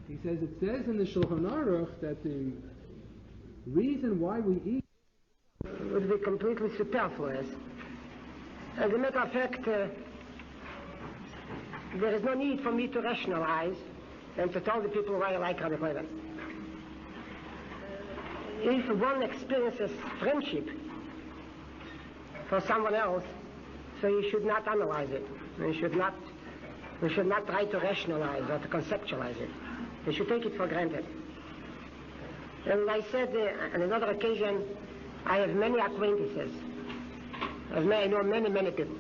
He says, it says in the Shulchan Aruch that the reason why we eat would be completely superfluous. As a matter of fact, there is no need for me to rationalize and to tell the people why I like Rabbi Kohen. If one experiences friendship for someone else, so you should not analyze it. You should not try to rationalize or to conceptualize it. You should take it for granted. And I said on another occasion, I have many acquaintances. I know many, many people.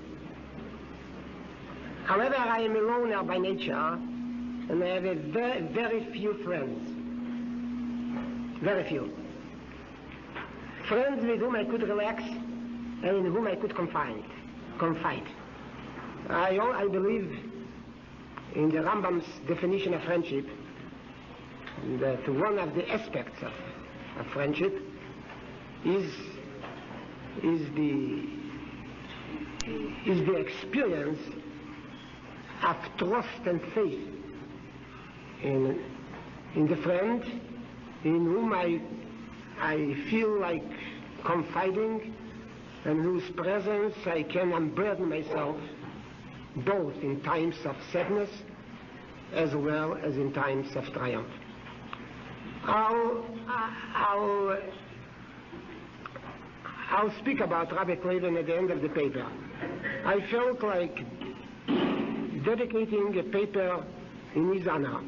However, I am a loner by nature, and I have a very, very few friends. Very few. Friends with whom I could relax and in whom I could confide. I believe in the Rambam's definition of friendship that one of the aspects of friendship is the experience of trust and faith in the friend in whom I feel like confiding and whose presence I can unburden myself both in times of sadness as well as in times of triumph. I'll speak about Rabbi Kohen at the end of the paper. I felt like dedicating a paper in his honor.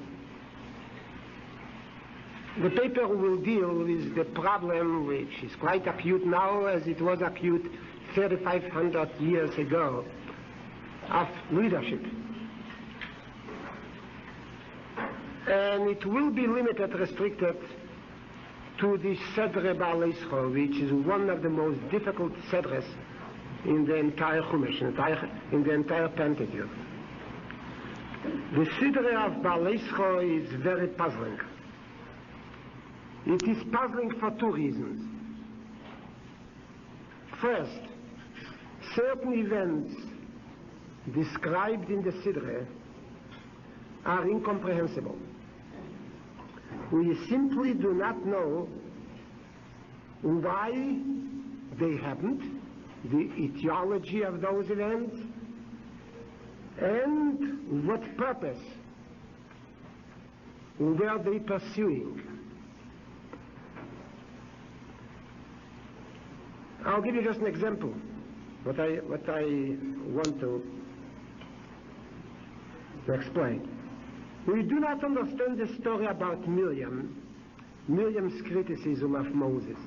The paper will deal with the problem which is quite acute now as it was acute 3,500 years ago of leadership. And it will be limited, restricted to the Sedre Bahaalotcha, which is one of the most difficult Sedres in the entire Chumash, in the entire Pentateuch. The Sedre of Bahaalotcha is very puzzling. It is puzzling for two reasons. First, certain events described in the Sidre are incomprehensible. We simply do not know why they happened, the etiology of those events, and what purpose were they pursuing. I'll give you just an example, what I want to explain. We do not understand the story about Miriam's criticism of Moses,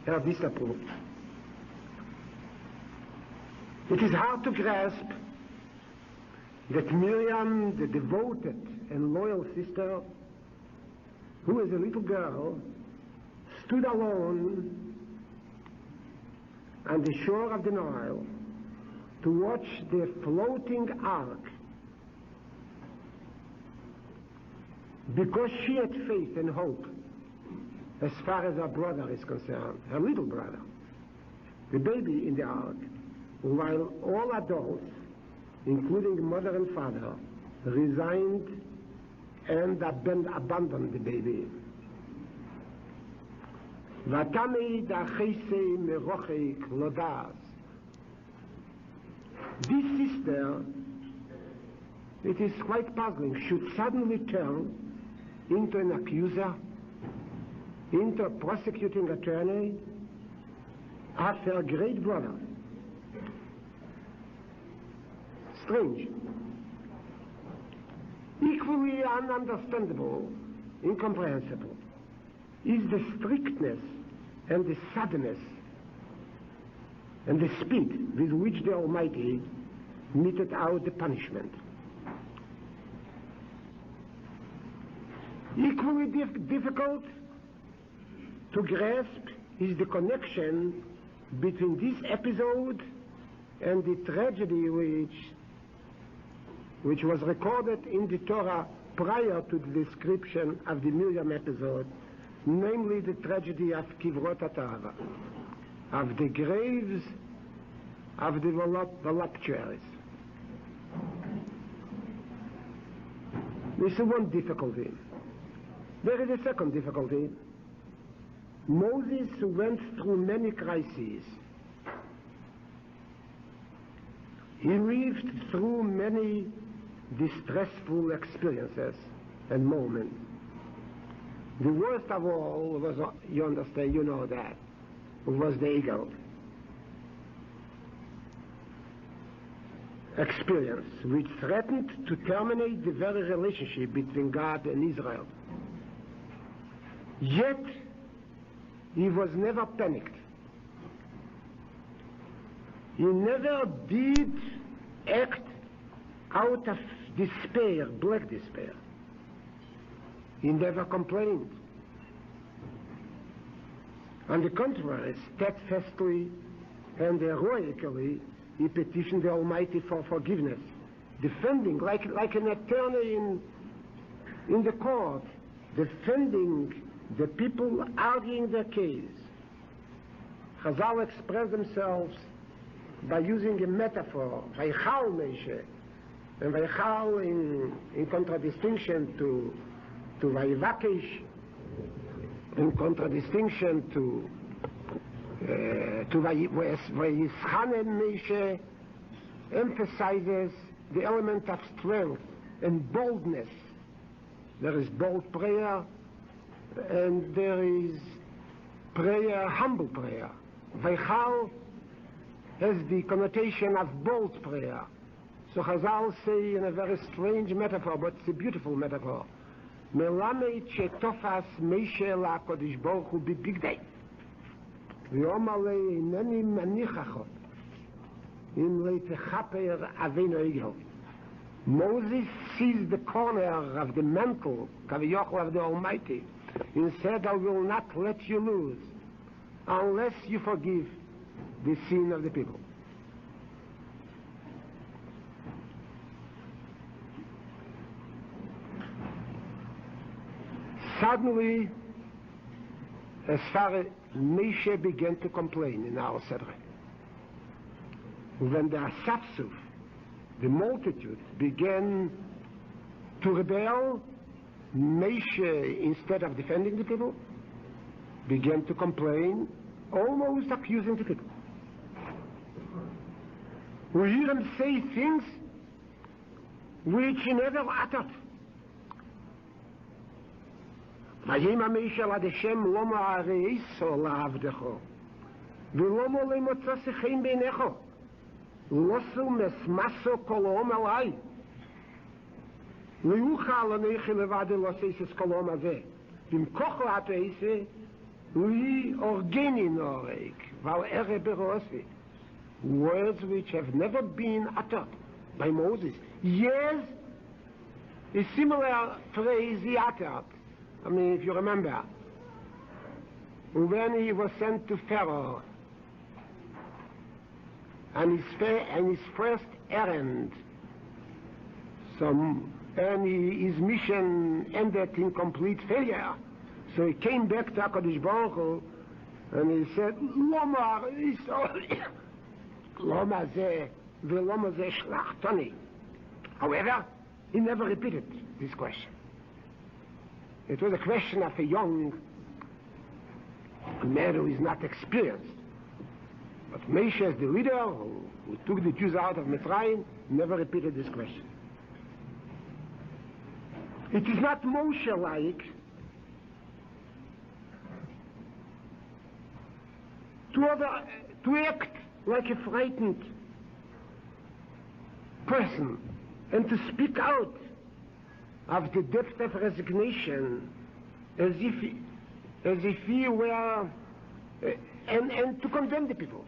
her disapproval. It is hard to grasp that Miriam, the devoted and loyal sister, who as a little girl stood alone on the shore of the Nile to watch the floating ark because she had faith and hope as far as her brother is concerned, her little brother, the baby in the ark, while all adults, including mother and father, resigned and abandoned the baby. This sister, it is quite puzzling, should suddenly turn into an accuser, into a prosecuting attorney of her great brother. Strange. Equally ununderstandable, incomprehensible, is the strictness and the suddenness and the speed with which the Almighty meted out the punishment. Equally difficult to grasp is the connection between this episode and the tragedy which was recorded in the Torah prior to the description of the Miriam episode, namely the tragedy of Kivrot HaTahava, of the graves of the voluptuaries. This is one difficulty. There is a second difficulty. Moses went through many crises. He lived through many distressful experiences and moments. The worst of all was, you understand, you know that, was the eagle experience, which threatened to terminate the very relationship between God and Israel. Yet, he was never panicked. He never did act out of despair, black despair. He never complained. On the contrary, steadfastly and heroically, he petitioned the Almighty for forgiveness, defending, like an attorney in the court, defending the people arguing their case. Chazal express themselves by using a metaphor, Vaychal Meishe, and Vaychal in contradistinction to Vayivakesh, in contradistinction to Vayischanen Meishe, emphasizes the element of strength and boldness. There is bold prayer, and there is prayer, humble prayer. Vaychal has the connotation of bold prayer. So Chazal say in a very strange metaphor, but it's a beautiful metaphor. Melamed shetofas Meishe LaKodesh Baruch Hu bibigdei v'yomar lei hineni manichacho im leitechaper avenu egel. Moses seized the corner of the mantle, Kaviyachol, of the Almighty, and said, I will not let you lose unless you forgive the sin of the people. Suddenly, as far as Moshe began to complain in our Sedre, when the Asapsuf, the multitude, began to rebel, Moshe, instead of defending the people, began to complain, almost accusing the people. We hear him say things which he never uttered. ויאמר משה אל השם למה הראיסו לעבדך ולמה לא מוצא חן בעיניך לוסו מסמסו כל עליי לא יוכל אנכי לבד לעשות כל העם הזה אם ככה תעשה לא אורגני נורג ועל ערב ברוסי. Words which have never been uttered by Moses. Yes, a similar phrase he uttered. I mean, if you remember, when he was sent to Pharaoh, and his first errand, and his mission ended in complete failure. So he came back to HaKadosh Baruch Hu, and he said, Loma ze v'loma ze shlachtoni. However, he never repeated this question. It was a question of a young man who is not experienced. But Moshe, as the leader who took the Jews out of Mitzrayim, never repeated this question. It is not Moshe-like to act like a frightened person and to speak out of the depth of resignation as if he were and to condemn the people.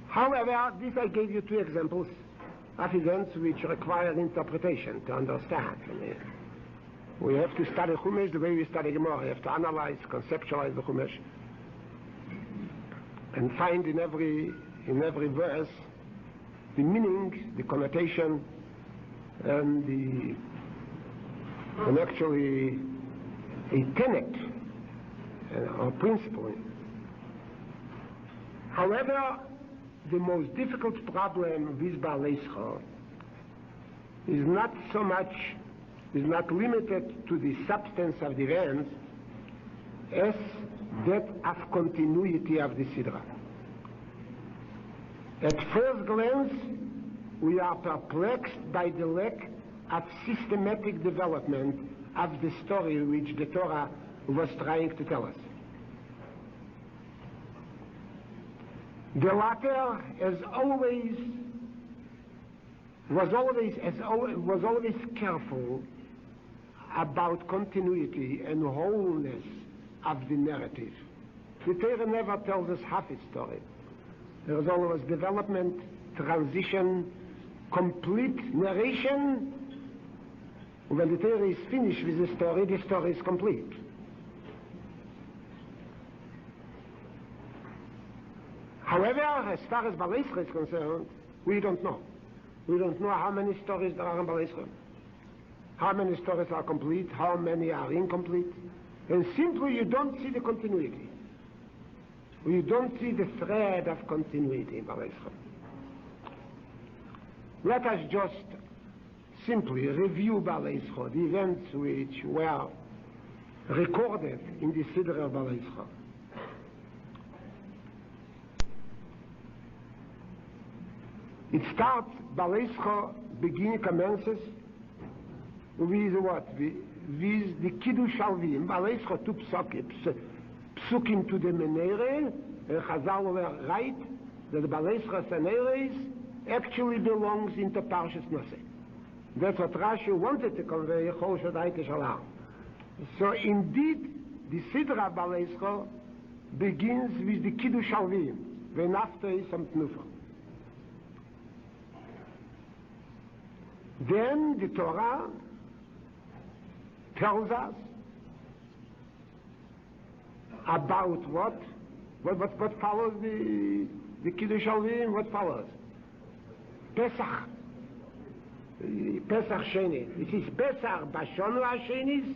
However, this I gave you two examples of events which require interpretation to understand. I mean, we have to study Chumash the way we study Gemara. We have to analyze, conceptualize the Chumash, and find in every verse the meaning, the connotation, and actually a tenet or principle. However, the most difficult problem with Behaalotcha is not so much, is not limited to the substance of the events as that of continuity of the Sidra. At first glance, we are perplexed by the lack of systematic development of the story which the Torah was trying to tell us. The latter was always careful about continuity and wholeness of the narrative. The Torah never tells us half its story. There is always development, transition, complete narration. When the Torah is finished with the story is complete. However, as far as Behaalotcha is concerned, we don't know. We don't know how many stories there are in Behaalotcha, how many stories are complete, how many are incomplete, and simply you don't see the continuity. You don't see the thread of continuity in Behaalotcha. Let us just simply review Behaalotcha, the events which were recorded in the Sidra of Behaalotcha. It starts, Behaalotcha commences with what? With the Kiddush Alvim. Behaalotcha two psukim to the Menere, and Chazal were right that the Behaalotcha Seneres actually belongs into Parshas Nosim. That's what Drasha wanted to convey, so indeed, the Sidra Behaalotcha begins with the Kiddush Alvim, when after is some Tnufa. Then the Torah tells us about what follows the Kiddush Alvim, what follows? Pesach. Pesach Sheni. It is Pesach Bashonu HaShenis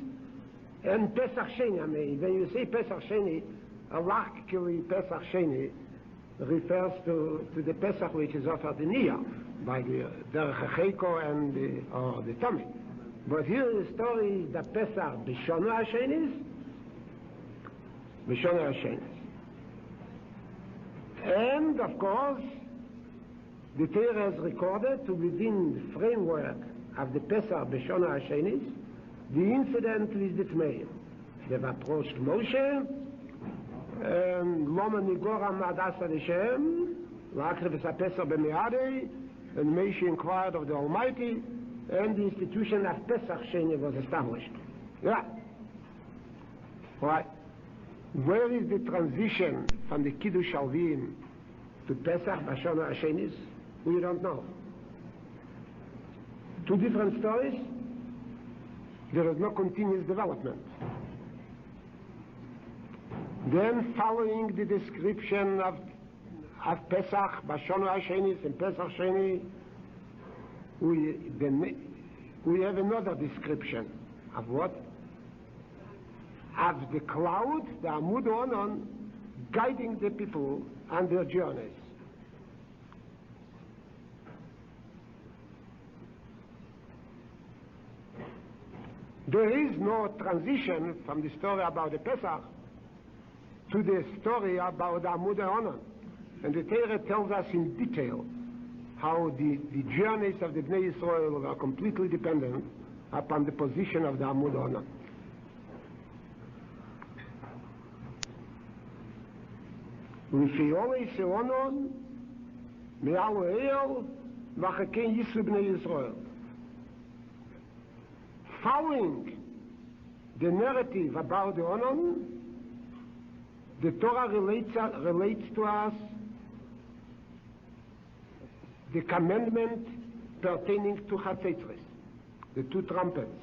and Pesach Sheni. I mean, when you say Pesach Sheni, luckily Pesach Sheni refers to the Pesach which is offered in Iyah by the Derech and the Tommy. But here the story is the Pesach Bashonu HaShenis, Bashonu HaShenis. And of course, the Torah has recorded to within the framework of the Pesach Bashonu HaShenis, the incident with the Tmeim. They've approached Moshe, and Loma Nigora Madasa Deshem, L'Akrev Pesach B'Meadei, and Moshe inquired of the Almighty, and the institution of Pesach Sheni was established. Yeah. Right. Where is the transition from the Kiddush Alvim to Pesach Bashonu HaShenis? We don't know. Two different stories. There is no continuous development. Then, following the description of Pesach Bashonu HaShenis and Pesach Sheni, we have another description of what? Of the cloud, the Amud Onon, guiding the people on their journeys. There is no transition from the story about the Pesach to the story about the Amud Onon. And the Torah tells us in detail how the journeys of the Bnei Yisrael are completely dependent upon the position of the Amud Onon. L'fiolei seonon me'al el v'chaken Yisru Bnei Yisrael. Following the narrative about the Onon, the Torah relates to us the commandment pertaining to Chatzetzres, the two trumpets,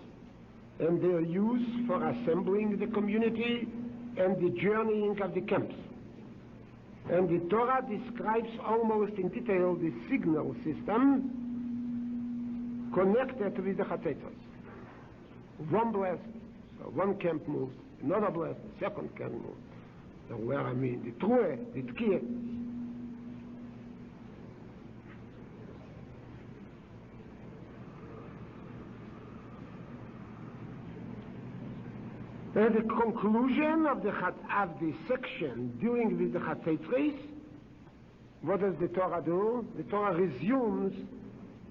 and their use for assembling the community and the journeying of the camps. And the Torah describes almost in detail the signal system connected with the Chatzetzres. One blast, so one camp moves, another blast, the second camp moves. So where the Truhe, the Tkiye. And the conclusion of the section dealing with the crises, what does the Torah do? The Torah resumes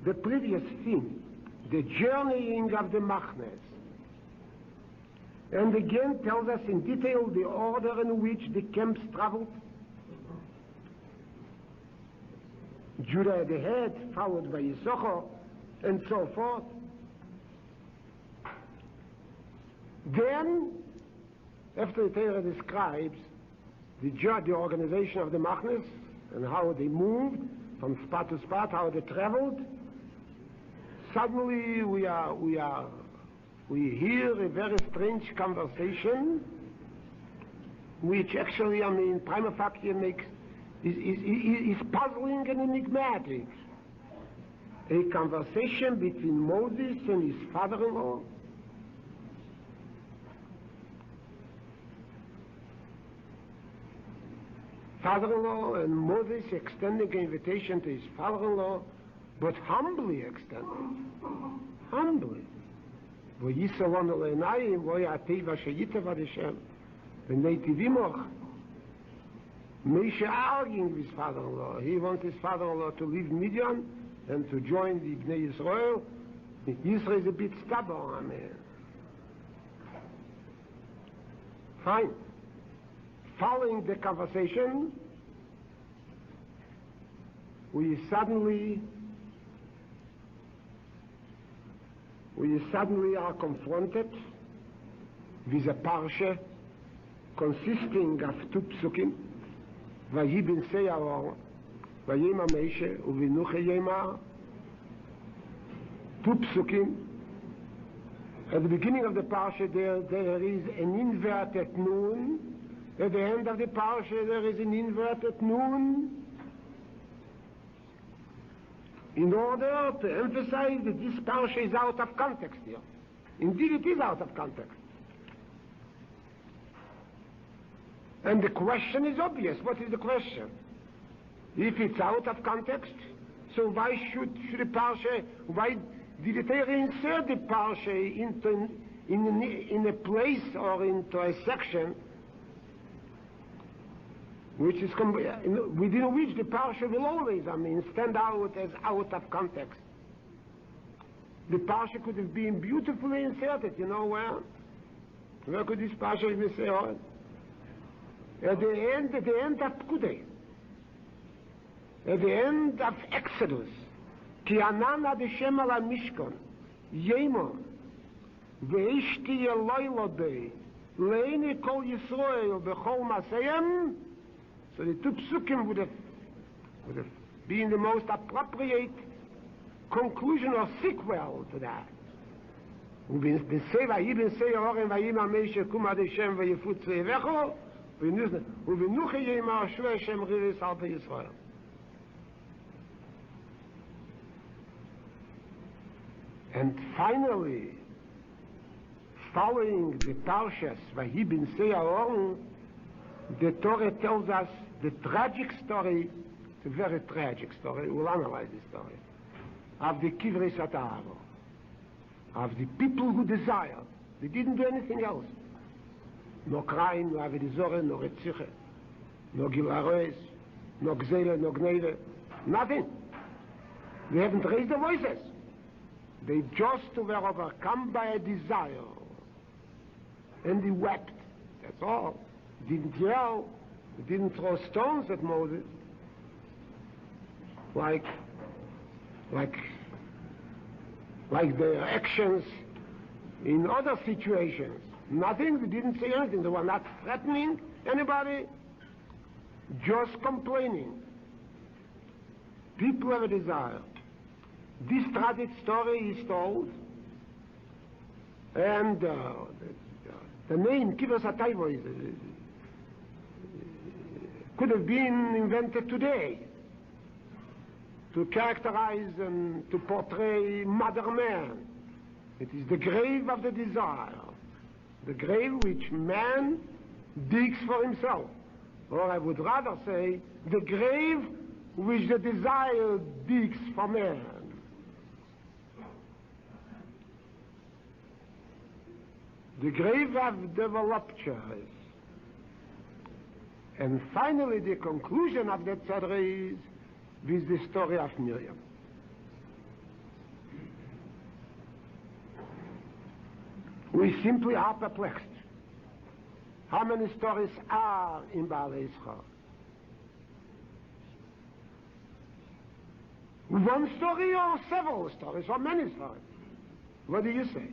the previous theme, the journeying of the Machnes. And again tells us in detail the order in which the camps traveled. Judah at the head, followed by Yisachar, and so forth. Then, after the Torah describes the organization of the Machnes and how they moved from spot to spot, how they traveled, suddenly we hear a very strange conversation, which actually, prima facie is puzzling and enigmatic. A conversation between Moses and his father-in-law. Father-in-law and Moses extending an invitation to his father-in-law, but humbly extending. Humbly. Moshe arguing with his father-in-law. He wants his father-in-law to leave Midian and to join the Bnei Yisrael. Yisrael is a bit stubborn, Fine. Following the conversation, we suddenly are confronted with a parsha consisting of two psukim, Vayibin Seyar, Vayima Meishe, Uvinuche Yemar, two psukim. At the beginning of the parsha there is an inverted nun. At the end of the parsha there is an inverted nun, in order to emphasize that this parsha is out of context here. Indeed it is out of context. And the question is obvious. What is the question? If it's out of context, so why should the parsha, why did the Torah insert the parsha in a place or into a section which is within which the parsha will always, stand out as out of context? The parsha could have been beautifully inserted, you know where? Where could this parsha be inserted? At the end of Pkudei, at the end of Exodus, Ki anana d'Shem ala Mishkan, Yemon, ve'ishti Eloi lodei, le'ini kol Yisrael b'chol masayim. So the two psukim would have been the most appropriate conclusion or sequel to that. Vayibin Seyar vayima Meishe kum ad Hashem vayifut zevecho, uvinuche yemar shvei Hashem riris al Yisrael. And finally, following the Parshas Vayibin Seyar, the Torah tells us the tragic story, it's a very tragic story, we'll analyze this story, of the Kivrei Sataharo, of the people who desire. They didn't do anything else. No crime, no avidizore, no retziche, no gilaroes, no gzele, no gneve, nothing. They haven't raised their voices. They just were overcome by a desire. And they wept. That's all. They didn't yell. They didn't throw stones at Moses. Like their actions in other situations. Nothing. They didn't say anything. They were not threatening anybody. Just complaining. People have a desire. This tragic story is told, and the name Kivrei Sataharo could have been invented today to characterize and to portray modern man. It is the grave of the desire, the grave which man digs for himself, or I would rather say the grave which the desire digs for man. the grave of Behaalotcha. And finally, the conclusion of that Torah is with the story of Miriam. We simply are perplexed. How many stories are in Behaalotcha? One story or several stories or many stories? What do you say?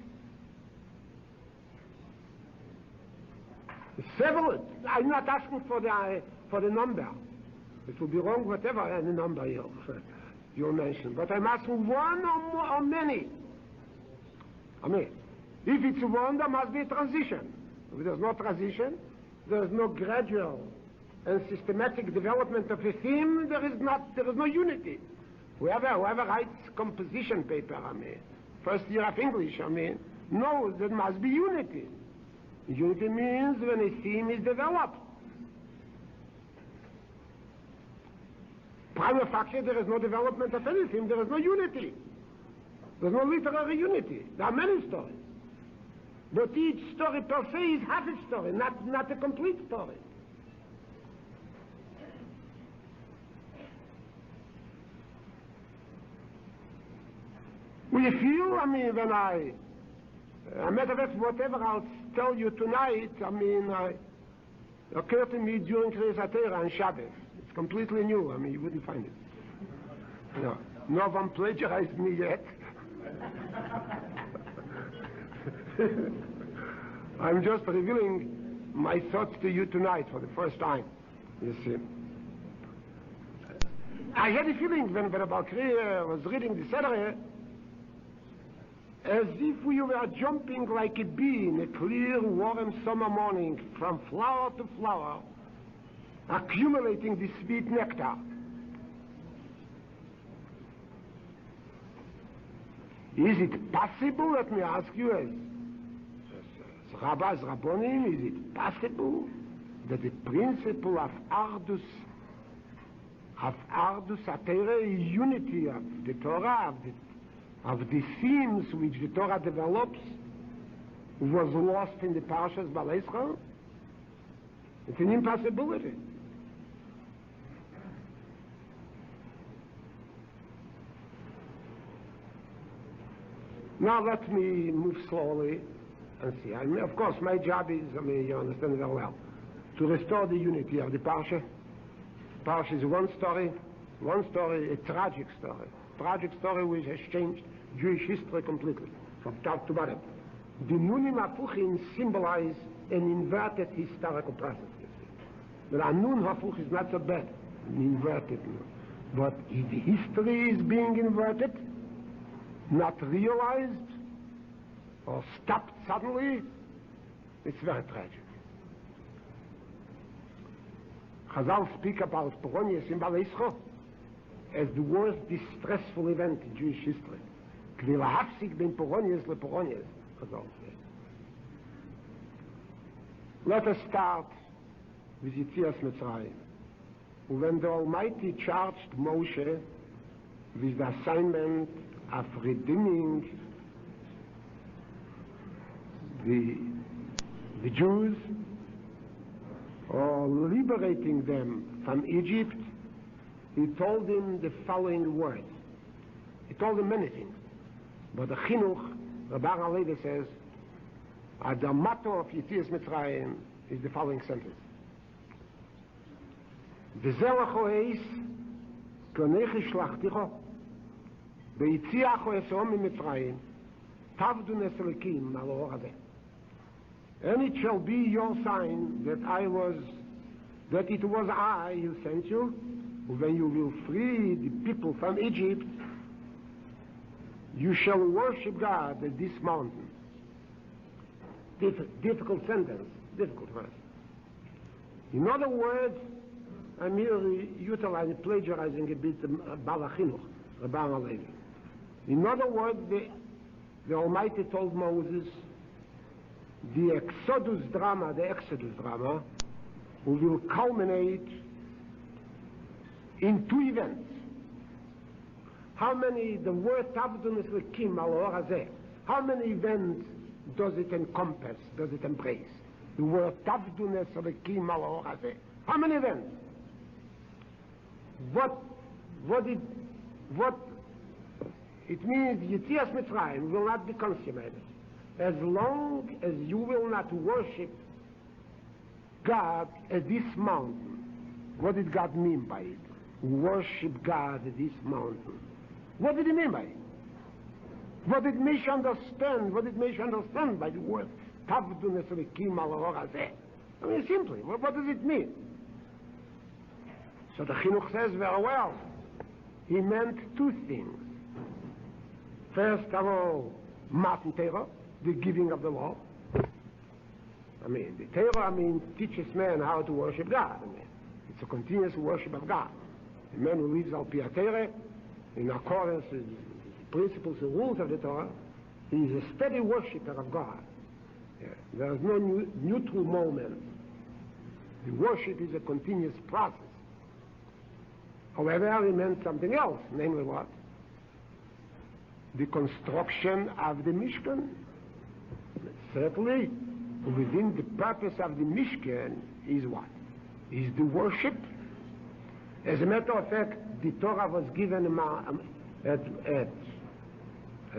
Several. I'm not asking for the number. It would be wrong whatever any number you mention. But I'm asking one or more or many. I mean, if it's one, there must be a transition. If there's no transition, there's no gradual and systematic development of a theme, there is no unity. Whoever writes composition paper, first year of English, knows there must be unity. Unity means when a theme is developed. Prima facie, there is no development of anything, there is no unity. There's no literary unity. There are many stories. But each story per se is half a story, not a complete story. We feel, when I matter of fact, whatever I'll tell you tonight, occurred to me during crises on Shabbos. It's completely new. You wouldn't find it. No one plagiarized me yet. I'm just revealing my thoughts to you tonight for the first time. You see, I had a feeling when Rabbi was reading the Torah, as if we were jumping like a bee in a clear, warm summer morning from flower to flower, accumulating the sweet nectar. Is it possible, let me ask you, as Rabbis, Rabbonim, is it possible that the principle of Ardus Torah, unity of the Torah, of the themes which the Torah develops, was lost in the Parshas Bahaalotcha? It's an impossibility. Now let me move slowly and see. Of course, my job is, you understand very well, to restore the unity of the Parsha. Parsha is one story, a tragic story which has changed Jewish history completely, from top to bottom. The Nunim Hafuchim symbolize an inverted historical process. The Nun Hafuch is not so bad, inverted. But if history is being inverted, not realized or stopped suddenly, it's very tragic. Chazal speak about Peronius in Behaalotcha as the worst distressful event in Jewish history. Let us start with Yetzias Mitzrayim. When the Almighty charged Moshe with the assignment of redeeming the Jews, or liberating them from Egypt, he told him the following words. He told him many things, but the Chinuch, Rabbi says, the motto of Yetzias Mitzrayim is the following sentence. V'zelecho eis konechi shlachticho beitziacho esom miMitzrayim tavdu neselikim al or hazeh. And it shall be your sign that it was I who sent you. When you will free the people from Egypt, you shall worship God at this mountain. Difficult sentence, difficult verse. In other words, I'm here plagiarizing a bit Balachinuch, Rabbi. In other words, the Almighty told Moses, the Exodus drama, will culminate in two events. How many, the word Tavdun Eslikim al Or Hazeh, how many events does it encompass, does it embrace? The word tavdunes Elokim al ha'or hazeh. How many events? What it means Yetzias Mitzrayim will not be consummated as long as you will not worship God at this mountain. What did God mean by it? Worship God at this mountain. What did he mean by it? What did Moshe understand? What did Moshe understand by the word Tavdunes Elokim al ha'or hazeh? I mean, simply, what does it mean? So the Chinuch says very well. He meant two things. First of all, Matan Torah, the giving of the law. I mean, the Torah, teaches man how to worship God. It's a continuous worship of God. The man who lives al pi Torah, in accordance with the principles and rules of the Torah, he is a steady worshiper of God. Yeah. There is no neutral moment. The worship is a continuous process. However, he meant something else, namely what? The construction of the Mishkan. Certainly, within the purpose of the Mishkan is what? Is the worship. As a matter of fact, the Torah was given at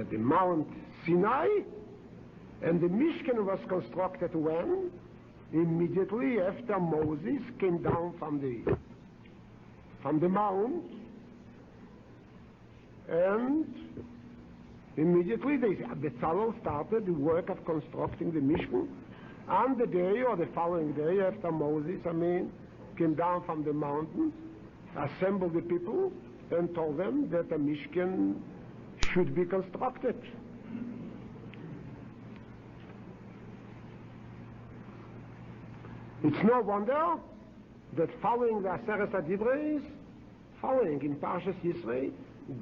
the Mount Sinai, and the Mishkan was constructed when? Immediately after Moses came down from the mount, and immediately the Tzalel started the work of constructing the Mishkan on the day or the following day after Moses, came down from the mountain, assembled the people, and told them that the Mishkan should be constructed. It's no wonder that following the Aseret HaDibros, following in Parshas Yisrael,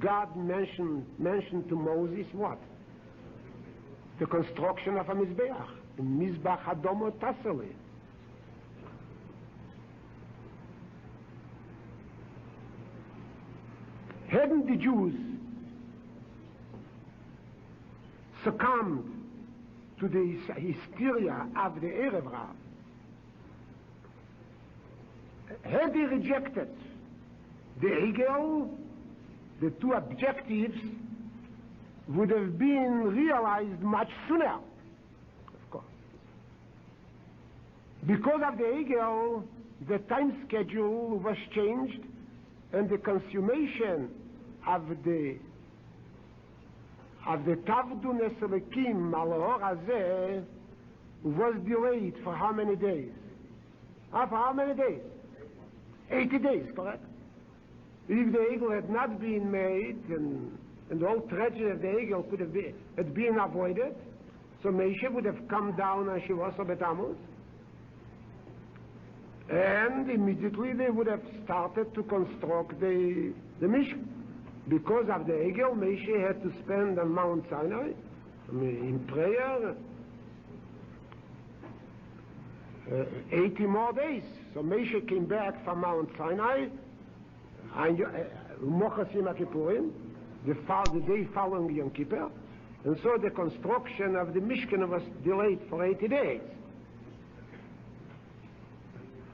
God mentioned to Moses what? The construction of a Mizbeach, a Mizbach Adomo Taseli. Hadn't the Jews succumbed to the hysteria of the Erev Rav, had they rejected the Egel, the two objectives would have been realized much sooner, of course. Because of the Egel, the time schedule was changed, and the consummation of the Tavdunes Elokim al ha'or hazeh was delayed for how many days? For how many days? 80 days, correct? If the Egel had not been made, and the whole tragedy of the Egel had been avoided, so Moshe would have come down on Shivos Betamuz, and immediately they would have started to construct the Mishkan. Because of the Egel, Moshe had to spend on Mount Sinai, in prayer, 80 more days. So Moshe came back from Mount Sinai, Mochas Yom Kippurim, the day following Yom Kippur, and so the construction of the Mishkan was delayed for 80 days.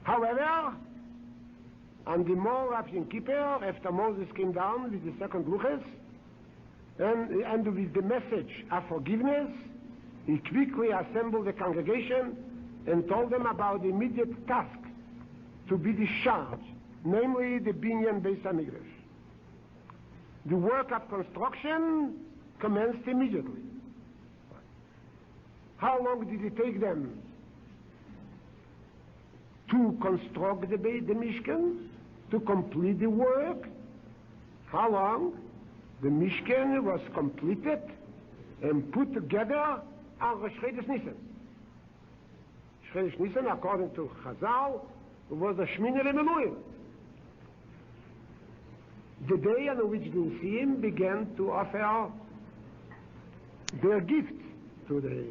However, on the morning of Yom Kippur, after Moses came down with the second Luchas, and with the message of forgiveness, he quickly assembled the congregation and told them about the immediate task to be discharged, namely the Binyan Beis HaMikdash. The work of construction commenced immediately. How long did it take them to construct the Mishkan, to complete the work? How long? The Mishkan was completed and put together on Rosh Chodesh Nisan. Rosh Chodesh Nisan, according to Chazal, was the Shmini Lemeluim, the day on which the Nosim began to offer their gift to the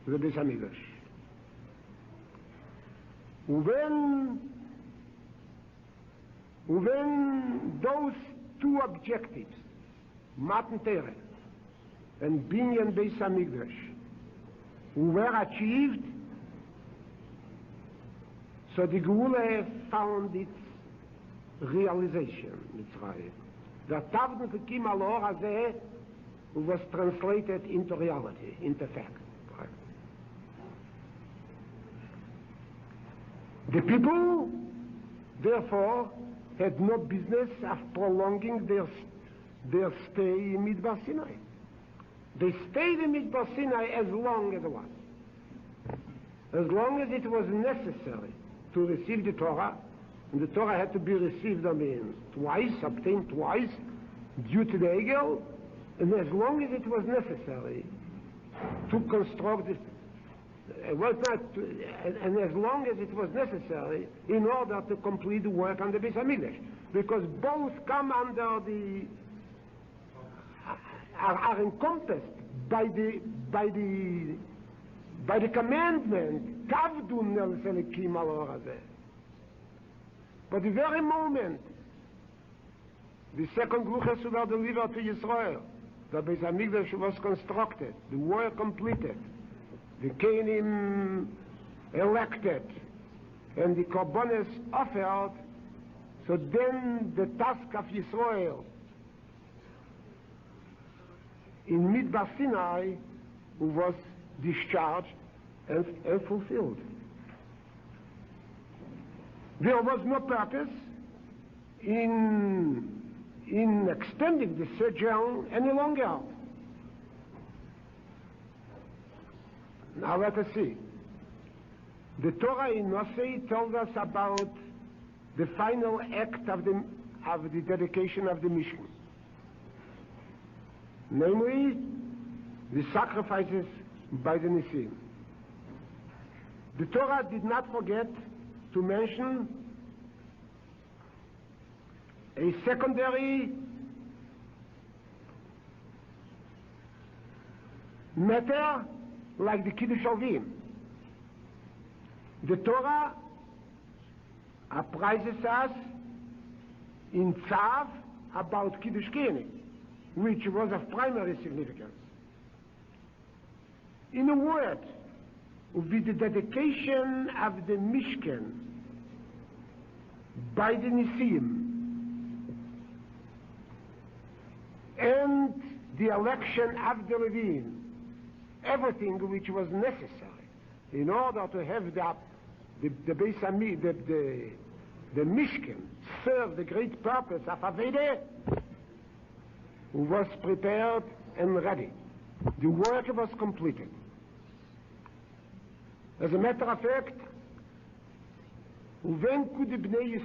Beis HaMikdash. When those two objectives, Matan Torah and Binyan Beis HaMikdash were achieved, so the Geula found its realization, Mitzrayim. The Tavn Pekim Alor Hazeh was translated into reality, into fact. The people, therefore, had no business of prolonging their stay in Midbar Sinai. They stayed in Midbar Sinai as long as it was. As long as it was necessary to receive the Torah, and the Torah had to be received, twice, obtained twice, due to the Egel, and as long as it was necessary to construct it, and as long as it was necessary in order to complete the work on the Beis HaMikdash, because both come under the are encompassed by the commandment Tavdun el Selekim al Orazeh. But the very moment the second Luchas were delivered to Yisrael, the Beis HaMikdash was constructed, the work completed, the Kenim elected, and the Korbanos offered, so then the task of Yisrael in Midbar Sinai was discharged and fulfilled. There was no purpose in extending the sojourn any longer. Now let us see. The Torah in Nosim tells us about the final act of the dedication of the Mishkan. Namely, the sacrifices by the Nosim. The Torah did not forget to mention a secondary matter like the Kiddush Ovim. The Torah apprises us in Tzav about Kiddush Keni, which was of primary significance. In a word, with the dedication of the Mishkan by the Nosim and the election of the Levim, everything which was necessary in order to have the Beis HaMikdash, the Mishkan serve the great purpose of Aveda, was prepared and ready. The work was completed. As a matter of fact, when could the Bnei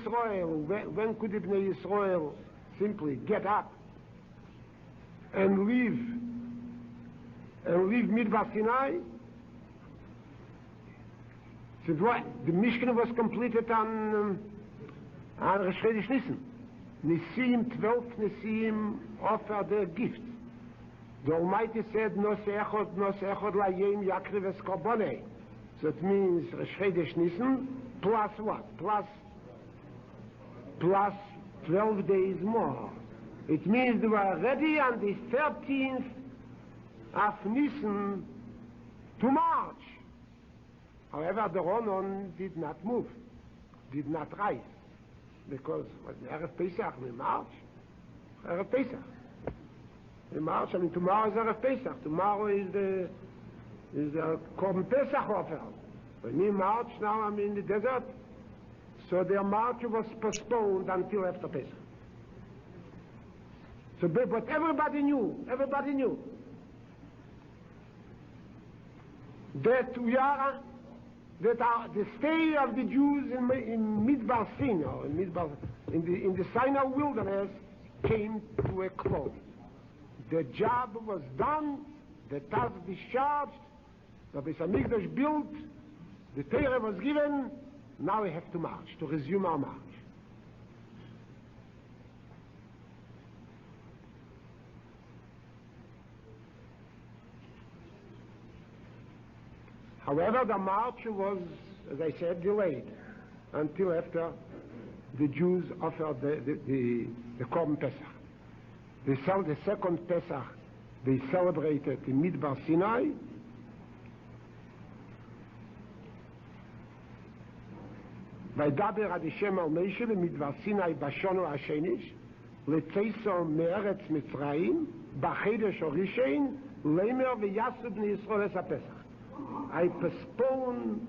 Yisrael simply get up and leave Midbar Sinai? So the Mishkan was completed on Rosh Chodesh Nisan. Nosim, 12 Nosim offered their gifts. The Almighty said, Nos echod layem yakriv es korbonei. So it means Rosh Chodesh Nisan plus what? Plus 12 days more. It means they were ready on the 13th of Nisan to march. However, the Ronon did not move, did not rise, because Erev Pesach, we march. Erev Pesach. We march, tomorrow is Erev Pesach. Tomorrow is the Korban Pesach offer. When we march now, in the desert, so their march was postponed until after Pesach. So, but everybody knew that the stay of the Jews in Midbar Sinai, in the Sinai wilderness, came to a close. The job was done, the task discharged, the Beis HaMikdash built, the Torah was given. Now we have to march, to resume our march. However, the march was, as I said, delayed until after the Jews offered the Korban Pesach. The second Pesach, they celebrated in Midbar Sinai. וידבר עד השם על משה במדבר סיני בשנה השניש לצאתו מארץ מצרים בחודש הראשון לאמר ויעשו בני ישראל את הפסח. I postpone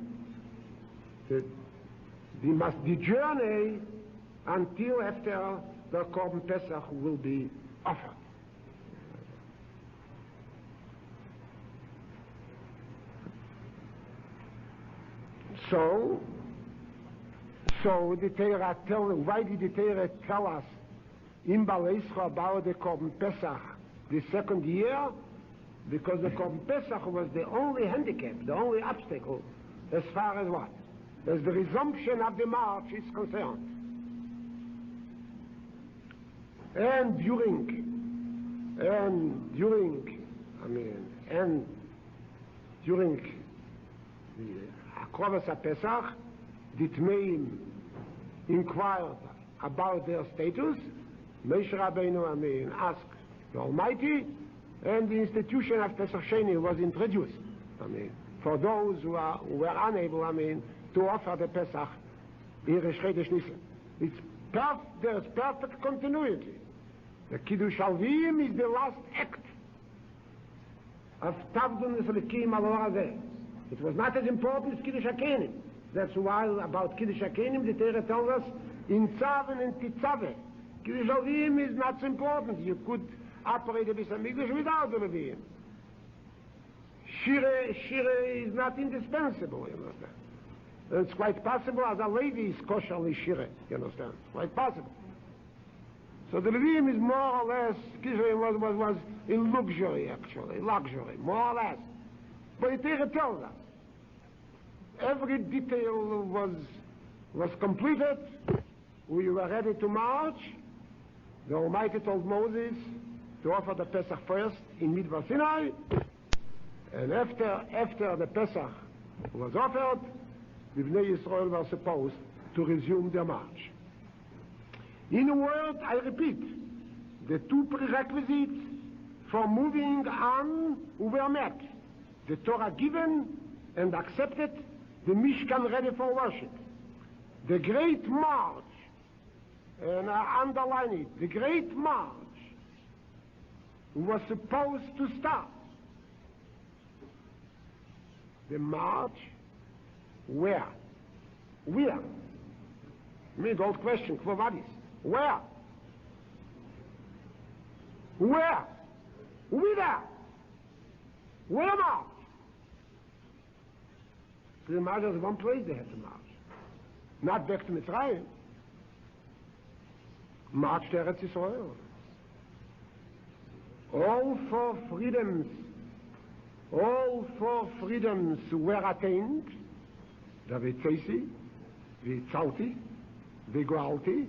the journey until after the Korban Pesach will be offered. So the Torah why did the Torah tell us in Behaalotcha about the Korban Pesach the second year? Because the Korban Pesach was the only handicap, the only obstacle as far as what? As the resumption of the march is concerned. And during the Akrovas Pesach, the Tmeim inquired about their status. Moshe Rabbeinu asked the Almighty, and the institution of Pesach Sheni was introduced. For those who were unable, to offer the Pesach in Rosh Chodesh Nisan. There's perfect continuity. The Kiddush Alvim is the last act of Tavdun Eselikim al Hazeh. It was not as important as Kiddush HaKenim. That's why about Kiddush HaKenim the Torah tells us in Tzav and Titzaveh. Kiddush Alvim is not so important. You could operate a Beis HaMikdash without the Levim. Shire is not indispensable, you understand. It's quite possible as a Levi is kosherly Shire, you understand. It's quite possible. So the Levim is more or less, was in luxury actually, more or less. But the Torah tells us, every detail was completed, we were ready to march. The Almighty told Moses to offer the Pesach first in Midbar Sinai, and after the Pesach was offered, the Bnei Yisrael were supposed to resume their march. In a word, I repeat, the two prerequisites for moving on were met. The Torah given and accepted, the Mishkan ready for worship. The great march, and I underline it, the great march was supposed to start. The march, where? Where? The old question, Kvovadis. Where? Where? Whither? Where march? The march was one place they had to march. Not back to Mitzrayim. March to Eretz Yisrael. All four freedoms were attained. The Vitzesi, the Tzalti, the Goalti,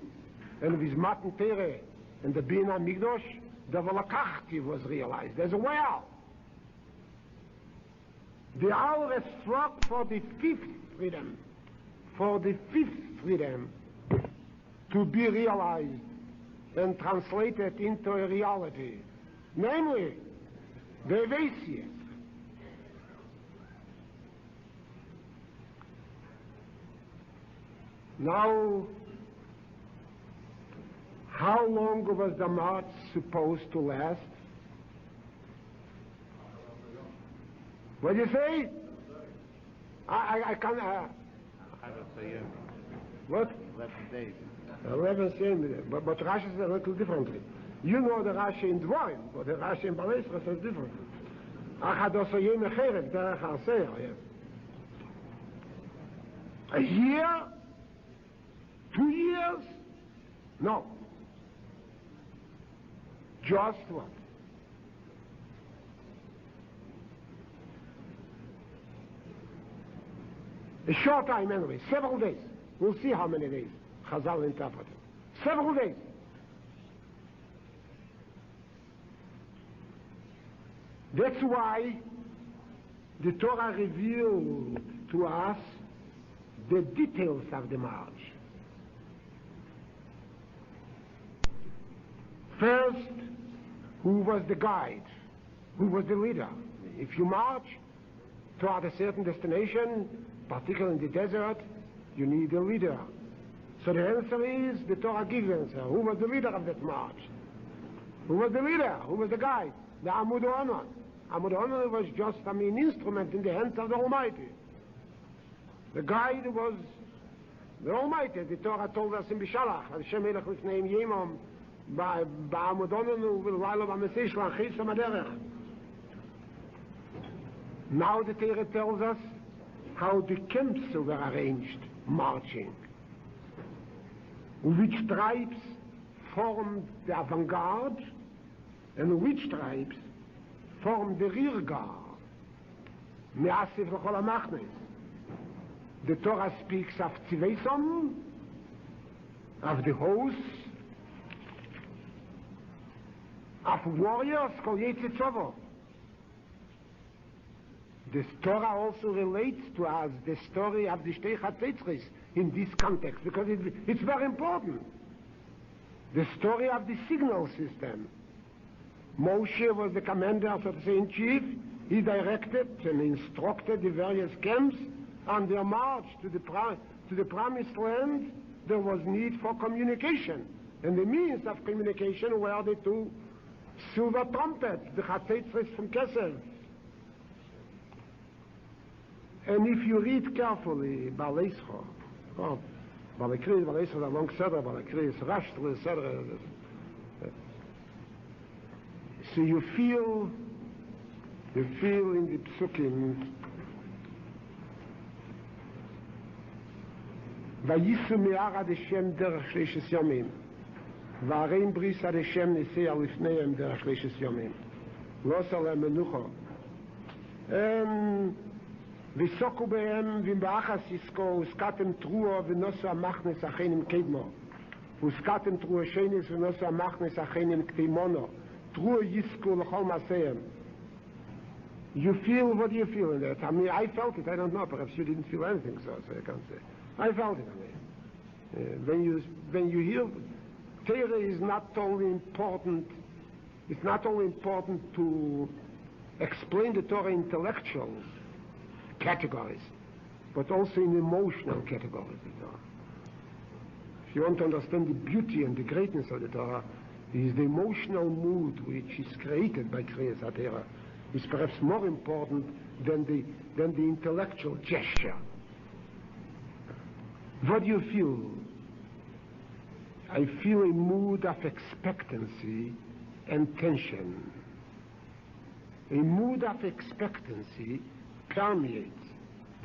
and with Matan Tere and the Bin HaMikdash, the Volakachti was realized as well. The hour has struck for the fifth freedom, to be realized and translated into a reality, namely the Evesia. Now, how long was the march supposed to last? What do you say? I can't. What? 11 days. 11 days. But Rashi says a little differently. You know the Rashi in Dvorim, but the Rashi in Behaalotcha says differently. A year? 2 years? No. Just what? A short time anyway, several days. We'll see how many days Chazal interpreted. Several days. That's why the Torah revealed to us the details of the march. First, who was the guide? who was the leader? If you march toward a certain destination, particularly in the desert, you need a leader. So the answer is, the Torah gives the answer. Who was the leader of that march? Who was the leader? Who was the guide? The Amud Honor. Amud Honor was just, instrument in the hands of the Almighty. The guide was the Almighty. The Torah told us in Bishalach, Hashem Melech Lifnei Yemom, Ba'amud Honor v'Lailo b'Mesei Shlo Achis Ha'Maderech. Now the Torah tells us how the camps were arranged, marching. Which tribes formed the avant-garde, and which tribes formed the rear guard. Me'asif l'chol ha'machnes. The Torah speaks of Tzivesom, of the hosts, of warriors, kol yetzi tzovo. The Torah also relates to us the story of the Shtei Chatzetzris in this context, because it's very important. The story of the signal system. Moshe was the commander, so to say, in chief. He directed and instructed the various camps on their march to the promised land. There was need for communication, and the means of communication were the two silver trumpets, the Chatzetzris from Kesef. And if you read carefully Behaalotcha, Behaalotcha is a long Seder, Behaalotcha is Drasha, Seder. So you feel in the Psukim, Vayisu me'ar ad Hashem derech shleishes yomim, va'arein bris ad Hashem nesei al lifneihem derech shleishes yomim, lo oser lehem menucha. וסוקו בהם ובאחס יסקו וסקתם תרוע ונוסו המחנס אחיינים קדמו וסקתם תרוע שיינס ונוסו המחנס אחיינים קטימונו תרוע יסקו לכל מעשיהם. You feel, what do you feel in that? I felt it. I don't know, perhaps you didn't feel anything, so I can't say. I felt it. When you hear Torah is not only important, it's not only important to explain the Torah intellectual categories, but also in emotional categories. If you want to understand the beauty and the greatness of the Torah, is the emotional mood which is created by Kriyas HaTorah is perhaps more important than the intellectual gesture. What do you feel? I feel a mood of expectancy and tension. A mood of expectancy permeates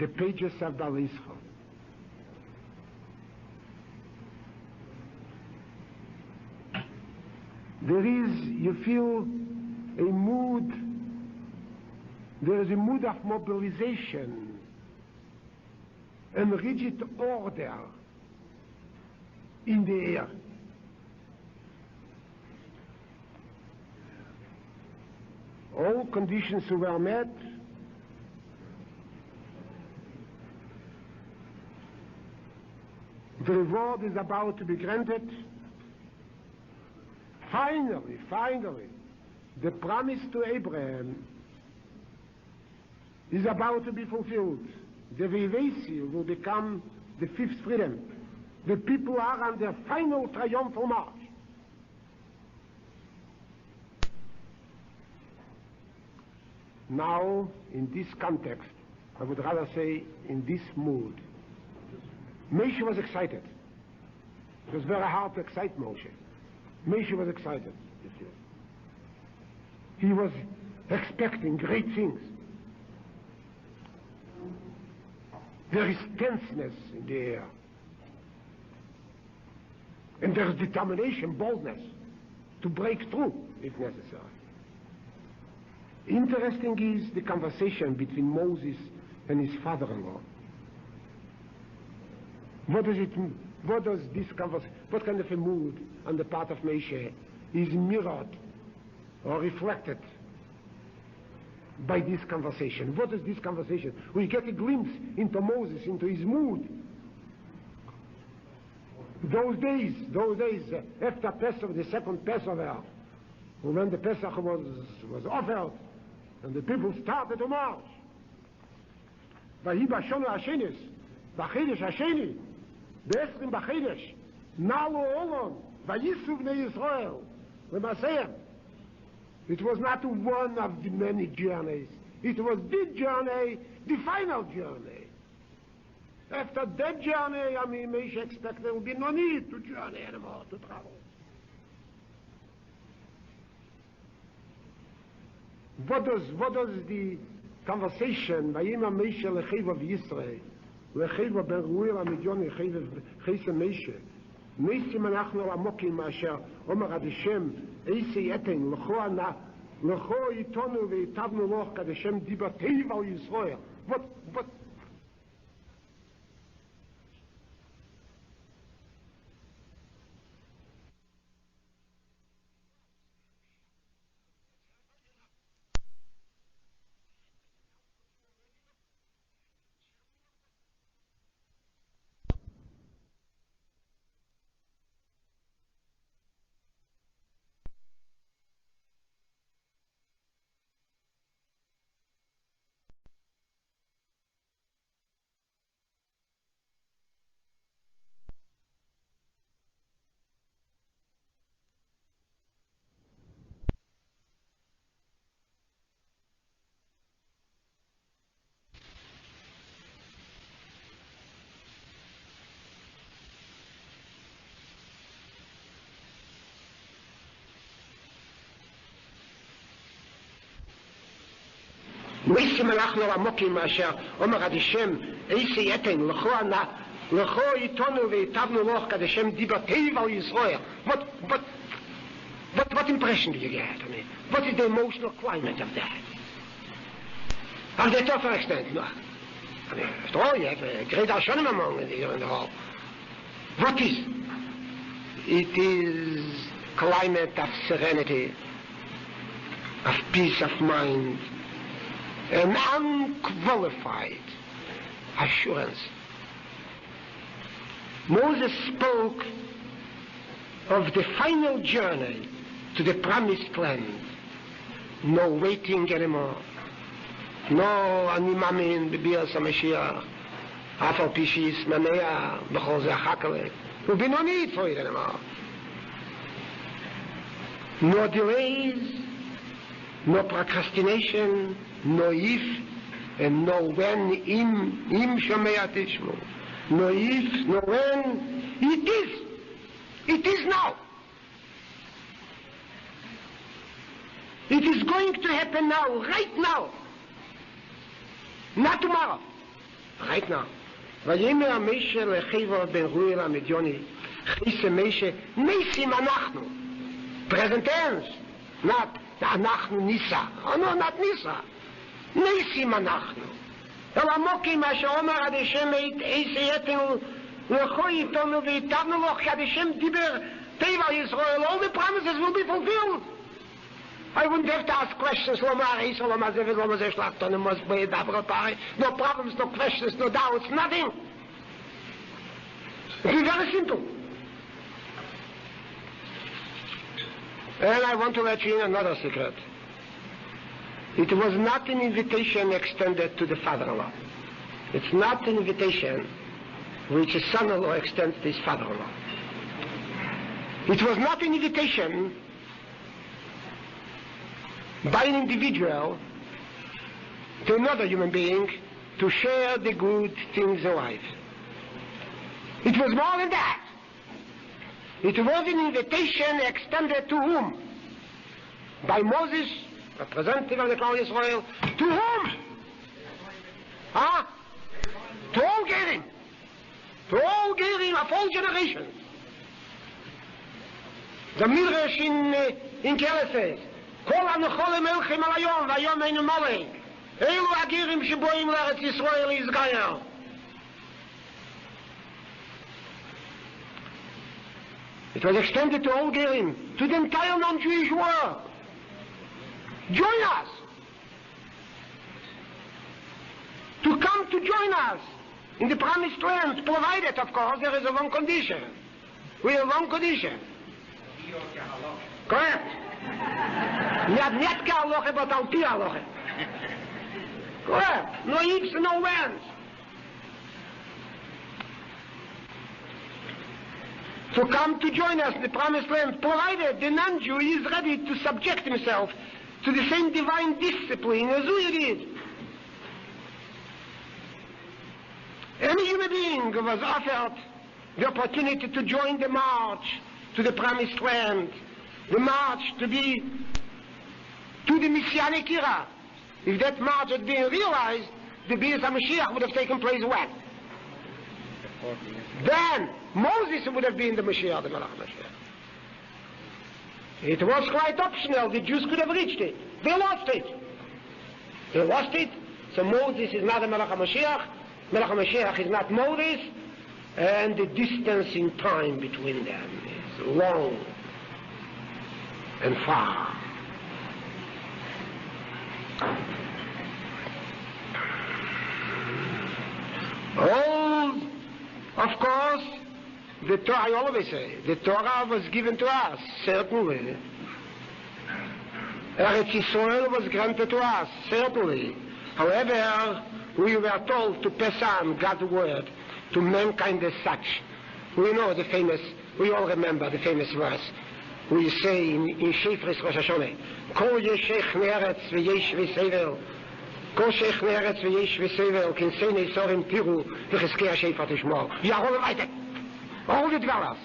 the pages of Behaalotcha. You feel a mood, there is a mood of mobilization and rigid order in the air. All conditions were met. The reward is about to be granted. Finally, the promise to Abraham is about to be fulfilled. The Vivesi will become the fifth freedom. The people are on their final triumphal march. Now, in this context, I would rather say in this mood, Moshe was excited. It was very hard to excite Moshe. Moshe was excited. He was expecting great things. There is tenseness in the air. And there is determination, boldness, to break through if necessary. Interesting is the conversation between Moses and his father-in-law. What does it mean? What does this conversation, what kind of a mood on the part of Moshe is mirrored or reflected by this conversation? What is this conversation? We get a glimpse into Moses, into his mood. Those days, after Pesach, the second Passover, when the Pesach was offered, And the people started to march. ויהי בשנה השנס, בחידש השני, ב-20 בחידש, נעלו עולם, וייסעו בני ישראל, למעשיהם. It was not one of the many journeys. It was the journey, the final journey. After that journey, I mean, may expect there will be no need to journey anymore, to travel. What does the conversation Vayima Meisha Lechiva V'Yisrael Lechiva Ben Ruel Amidyon Lechiva Meisha Nosim Anachnu Amokim Asher Omer Ad Hashem Eisei Eten Lecho Yitonu V'Yitavnu Loch Kad Hashem Dibatev Al Yisrael. What Nosim Anachnu Amokim Asher Omer Ad Hashem Eisei Eten Lecho Yitonu V'Yitavnu Loch Kad Hashem Dibatev Al Yisrael. What impression do you get? I mean, what is the emotional climate of that? Of the tougher extent, no. I mean, after all, you have a great Hashanim among you in the hall. What is? It is climate of serenity, of peace of mind, an unqualified assurance. Moses spoke of the final journey to the promised land. No waiting anymore. No ani mamin b'bias HaMashiach. Afal pishis manea b'chol ze achakale. There'll be no need for it anymore. No delays, no procrastination, no if, and no when, im shomea tishmu. No if, no when. It is now. It is going to happen now, right now. Not tomorrow. Right now. ויאמר משה לחיבר בן רואל המדיוני, חיסה משה, ניסים אנחנו. Present tense. Not אנחנו ניסה. Oh no, not ניסה. ניסים אנחנו. אלא מוקים אשר אומר עד השם איסי יתנו לכו יתנו ויתבנו לו עד השם דיבר טבע ישראל. All the promises will be fulfilled. I wouldn't have to ask questions. No problems, no questions, no doubts, nothing. It is very simple. And I want to let you in another secret. It was not an invitation extended to the father-in-law. It's not an invitation which a son-in-law extends to his father-in-law. It was not an invitation by an individual to another human being to share the good things in life. It was more than that. It was an invitation extended to whom? By Moses, representative of the Klal Yisrael, to whom? To all Gerim. To all Gerim of all generations. The Midrash in Keres says, כל הנחולים הולכים על היום, והיום אינו מלא. אלו הגירים שבואים לארץ ישראל להסגייר. It was extended to all Gerim, to the entire non-Jewish world. Join us. To come to join us in the promised land, provided, of course, there is a one condition. We have one condition. Correct. Not Kahaloche, but Al-Pi Haloche. Correct. No ifs and no whens. To come to join us in the promised land, provided the non-Jew is ready to subject himself to the same divine discipline as we did. Any human being was offered the opportunity to join the march to the promised land, the march to the Messianic era. If that march had been realized, the Beis HaMashiach would have taken place when? Then Moses would have been the Mashiach, the Malach Mashiach. It was quite optional. The Jews could have reached it. They lost it. So Moses is not the Malach HaMashiach. Malach HaMashiach is not Moses. And the distance in time between them is long and far. Oh, of course, the Torah, I always say, the Torah was given to us, certainly. Eretz Yisrael was granted to us, certainly. However, we were told to pass on God's word to mankind as such. We know we all remember the famous verse. We say in Shefris Rosh Hashanah, Kol yeshech ne'eretz v'yesh v'sevel, Kol shech ne'eretz v'yesh v'sevel, kin seinei sorim tiru v'cheskei ha-shefer tishmor. Yahol weiter. All the dwellers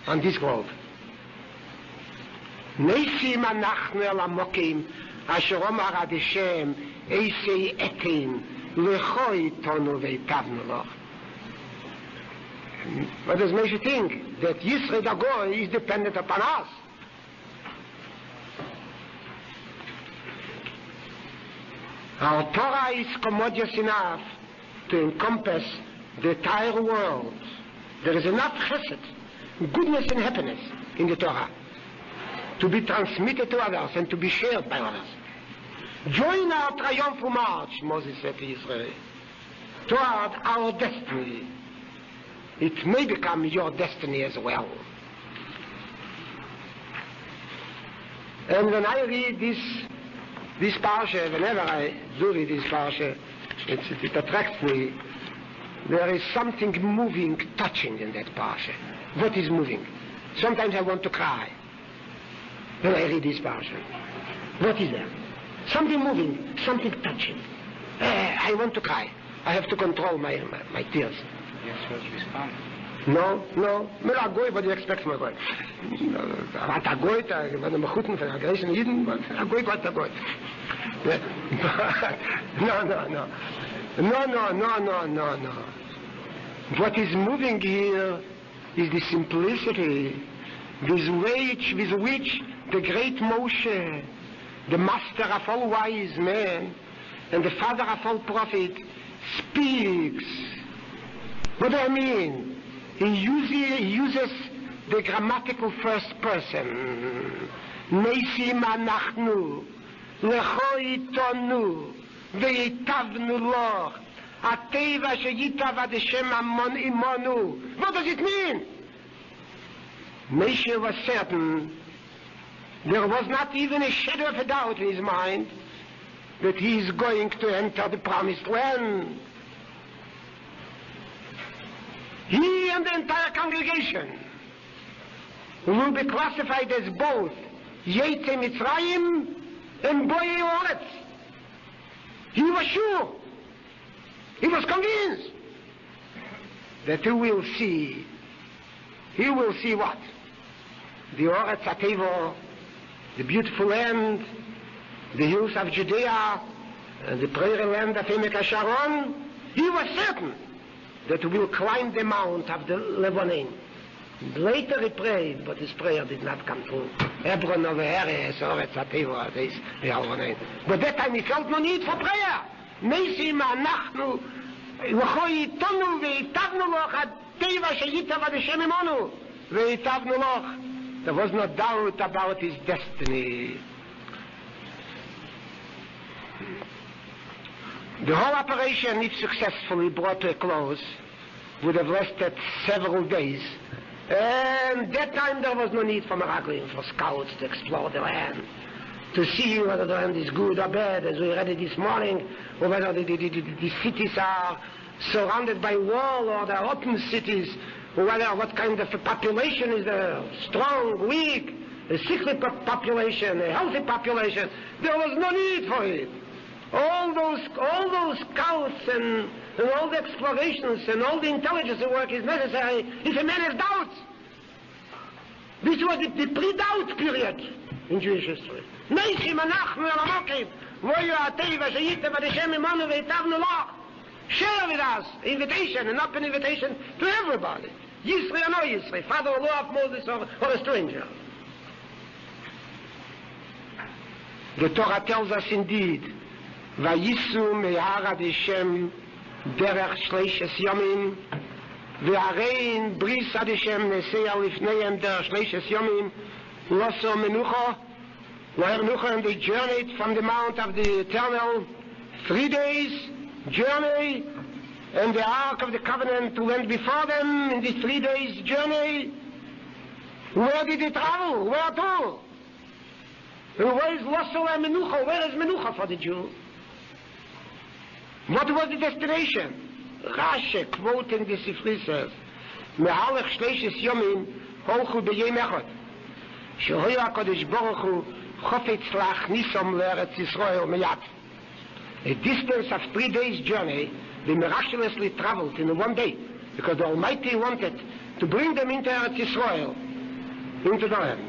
on this globe. Nosim Anachnu el amokim, asher omar ad Hashem, eisei etin, lechoi tonu ve'itavnu loch. What does Moshe think? That Yisrael Dagoy is dependent upon us. Our Torah is commodious enough to encompass the entire world. There is enough chesed, goodness and happiness in the Torah to be transmitted to others and to be shared by others. Join our triumphal march, Moses said to Israel, toward our destiny. It may become your destiny as well. And when I read this parsha, whenever I do read this parsha, it attracts me. There is something moving, touching in that parsha. What is moving? Sometimes I want to cry when I read this parsha. What is there? Something moving, something touching. I want to cry. I have to control my tears. You're supposed to respond. No. Mir a goy, what do you expect from a goy? What a goy, when I'm a chuten for a Grecian Yidden, but a goy, what a goy. No. What is moving here is the simplicity with which the great Moshe, the master of all wise men and the father of all prophet, speaks. What do I mean? He uses the grammatical first person. Nosim Anachnu, lechoi tonu, ve'itavnu loch, ateva sheyitav ad Hashem amon imonu. What does it mean? Moshe was certain, there was not even a shadow of a doubt in his mind, that he is going to enter the promised land. He and the entire congregation will be classified as both Yetze Mitzrayim and Boyei Oretz. He was sure, he was convinced that he will see what? The Oretz HaTevo, the beautiful land, the hills of Judea, and the prairie land of Emek HaSharon. He was certain that we will climb the mount of the Lebanon. Later he prayed, but his prayer did not come true. But that time he felt no need for prayer. Nosim Anachnu, lechoi tonu ve'itavnu loch, ateva sheyitav ad Hashem imonu, ve'itavnu loch. There was no doubt about his destiny. The whole operation, if successfully brought to a close, would have lasted several days. And that time there was no need for miracles, for scouts to explore the land. to see whether the land is good or bad, as we read it this morning, or whether the cities are surrounded by wall or they're open cities, or whether what kind of a population is there, strong, weak, a sickly population, a healthy population. There was no need for it. All those scouts and all the explorations and all the intelligence work is necessary if a man has doubts. This was the pre-doubt period in Jewish history. Nosim, Anachnu, share with us, invitation, and not an invitation to everybody. Yisrael or no Yisrael, father or law of Moses or a stranger. The Torah tells us indeed, Vayisu me'arad Hashem derech shleishes yomim, ve'arein bris ad Hashem neseya lifneihem derech shleishes yomim, loso menucha, and they journeyed from the mount of the Eternal 3 days journey, and the Ark of the Covenant went before them in this 3 days journey. Where did they travel? Where to? Where is Losel and Menucha? Where is Menucha for the Jew? What was the destination? Drasha, quoting the Sifri says, Mehalech shleishes yomim holchu b'yem echad. Shehoya HaKadosh Baruch Hu chofetz lachnisom le'eretz Yisrael meyad. A distance of 3 days journey, they miraculously traveled in 1 day, because the Almighty wanted to bring them into Eretz Yisrael, into the land.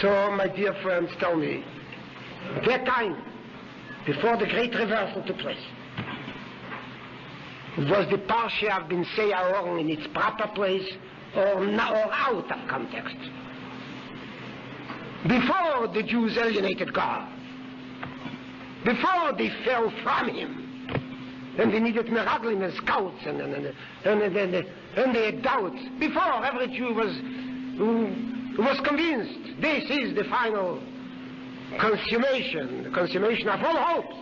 So, my dear friends, tell me, at that time, before the great reversal took place, was the Parsha of B'nsei Aaron in its proper place or out of context? Before the Jews alienated God, before they fell from him, and they needed miracles and scouts and they had doubts, before every Jew was convinced this is the final consummation, the consummation of all hopes.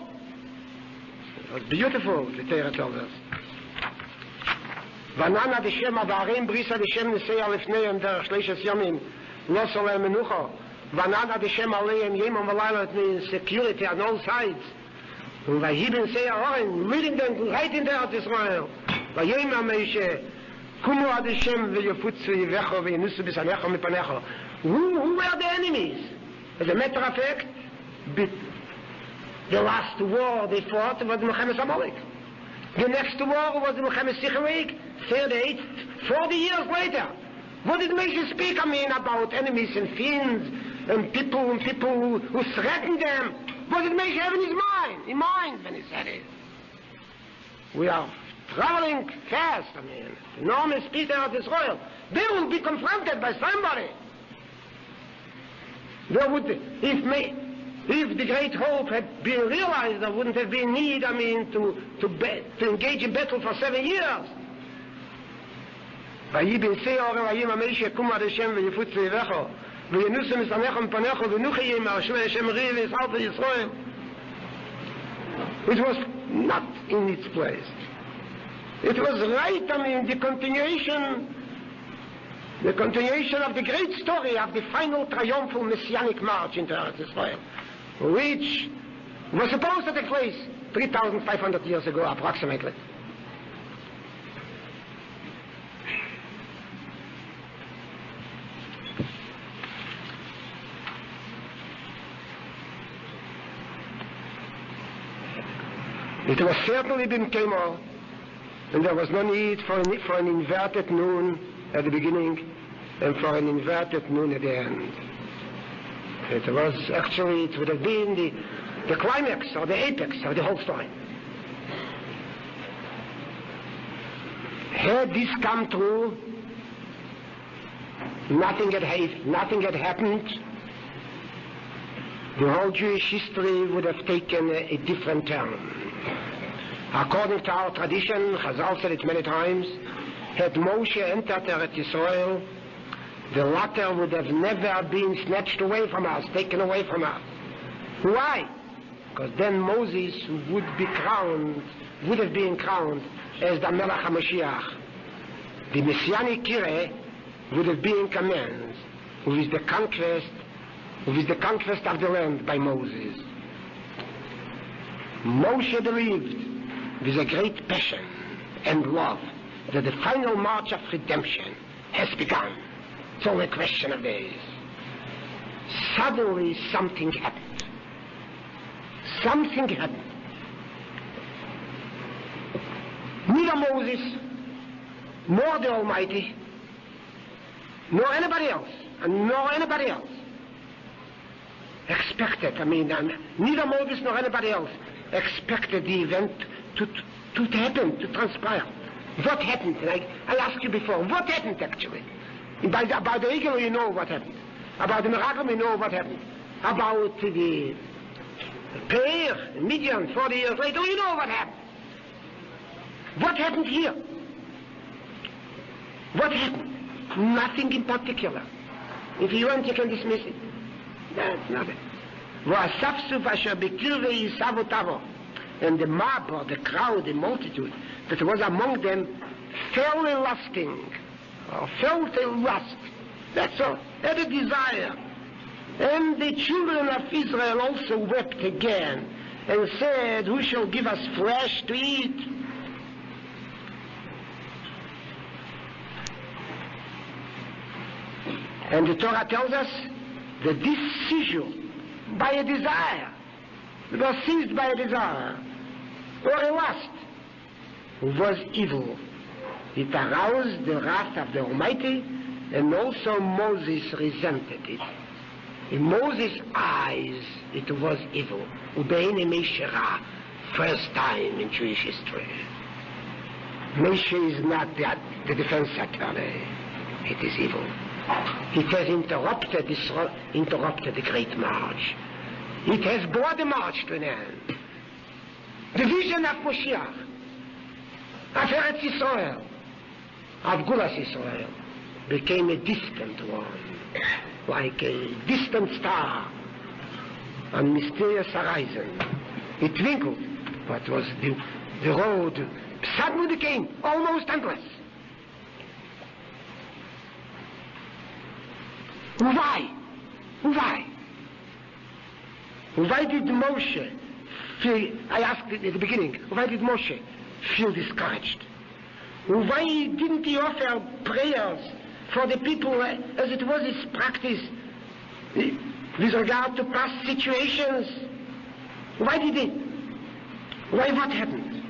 It was beautiful, the Torah tells us. Vanana d'Shem avarim brisa d'Shem neseya lifneihem derech shleishes yomim lo soleh menucha. Vanana d'Shem aleim yemam v'layla, it means security on all sides. And vayibin say ahorim, leading them right in there to Israel. Vayema meishe kumu ad Hashem v'yofutzu yivecho v'yenusu b'sanecho mipanecho. Who were the enemies? As a matter of fact, the last war they fought was Milchemes Amalek. The next war was the Milchemes Sichaweg, 40 years later. What did Moshe speak, about enemies and fiends and people who threatened them? What did Moshe have in mind when he said it? We are traveling fast, enormous speed out of this oil. They will be confronted by somebody. There would, if the great hope had been realized, there wouldn't have been need, to engage in battle for 7 years. It was not in its place. It was right, the continuation of the great story of the final triumphal messianic march into Eretz Israel, which was supposed to take place 3,500 years ago, approximately. It was certainly been Kemo, and there was no need for an inverted noon at the beginning and for an inverted noon at the end. It would have been the climax or the apex of the whole story. Had this come true, nothing had happened. The whole Jewish history would have taken a different turn. According to our tradition, Chazal said it many times, had Moshe entered Eretz Yisrael, the latter would have never been snatched away from us, taken away from us. Why? Because then Moses would have been crowned as the Melech HaMashiach. The Messianic era would have been commenced with the conquest with the conquest of the land by Moses. Moshe believed with a great passion and love that the final march of redemption has begun. It's only a question of days. Suddenly something happened. Something happened. Neither Moses, nor the Almighty, nor anybody else expected, neither Moses nor anybody else expected the event to happen, to transpire. What happened? I asked you before, what happened actually? About the eagle, you know what happened. About the miracle, you know what happened. About the prayer in Midian 40 years later, you know what happened. What happened here? What happened? Nothing in particular. If you want, you can dismiss it. That's nothing. And the mob, or the crowd, the multitude that was among them fell a lusting, or felt a lust. That's all. Had a desire. And the children of Israel also wept again and said, who shall give us flesh to eat? And the Torah tells us that this seizure by a desire, it was seized by a desire, or a lust, was evil. It aroused the wrath of the Almighty, and also Moses resented it. In Moses' eyes, it was evil. Ubeine Meshera, first time in Jewish history. Moshe is not the defense attorney. It is evil. It has interrupted the great march. It has brought the march to an end. The vision of Moshiach, of Eretz Yisrael, of Gulas Yisrael, became a distant one, like a distant star on mysterious horizon. It twinkled, but was the road suddenly became almost endless. Why? Why? Why did Moshe feel, I asked at the beginning, why did Moshe feel discouraged? Why didn't he offer prayers for the people as it was his practice with regard to past situations? Why did he? Why what happened?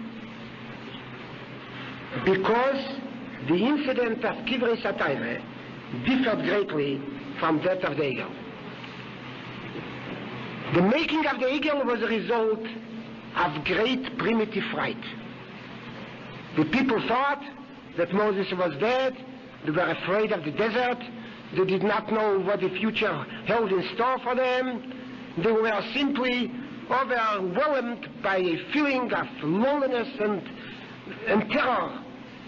Because the incident of Kivrei Satayre differed greatly from that of the eagle. The making of the eagle was a result of great primitive fright. The people thought that Moses was dead. They were afraid of the desert. They did not know what the future held in store for them. They were simply overwhelmed by a feeling of loneliness and terror.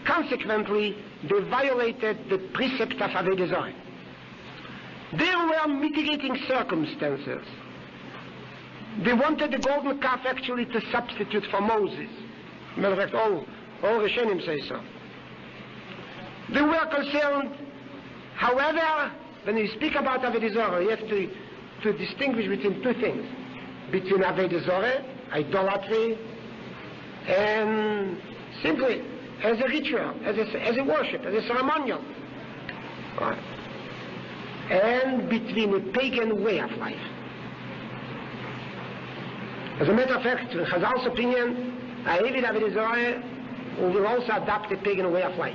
Consequently, they violated the precept of Avodah Zarah. There were mitigating circumstances. They wanted the golden calf actually to substitute for Moses. Matter of fact, all Rishonim say so. They were concerned, however, when you speak about Avodah Zarah, you have to distinguish between two things. Between Avodah Zarah, idolatry, and simply as a ritual, as a worship, as a ceremonial. Right. And between a pagan way of life. As a matter of fact, in Chazal's opinion, a Eved Avodah Zarah will also adopt a pagan way of life.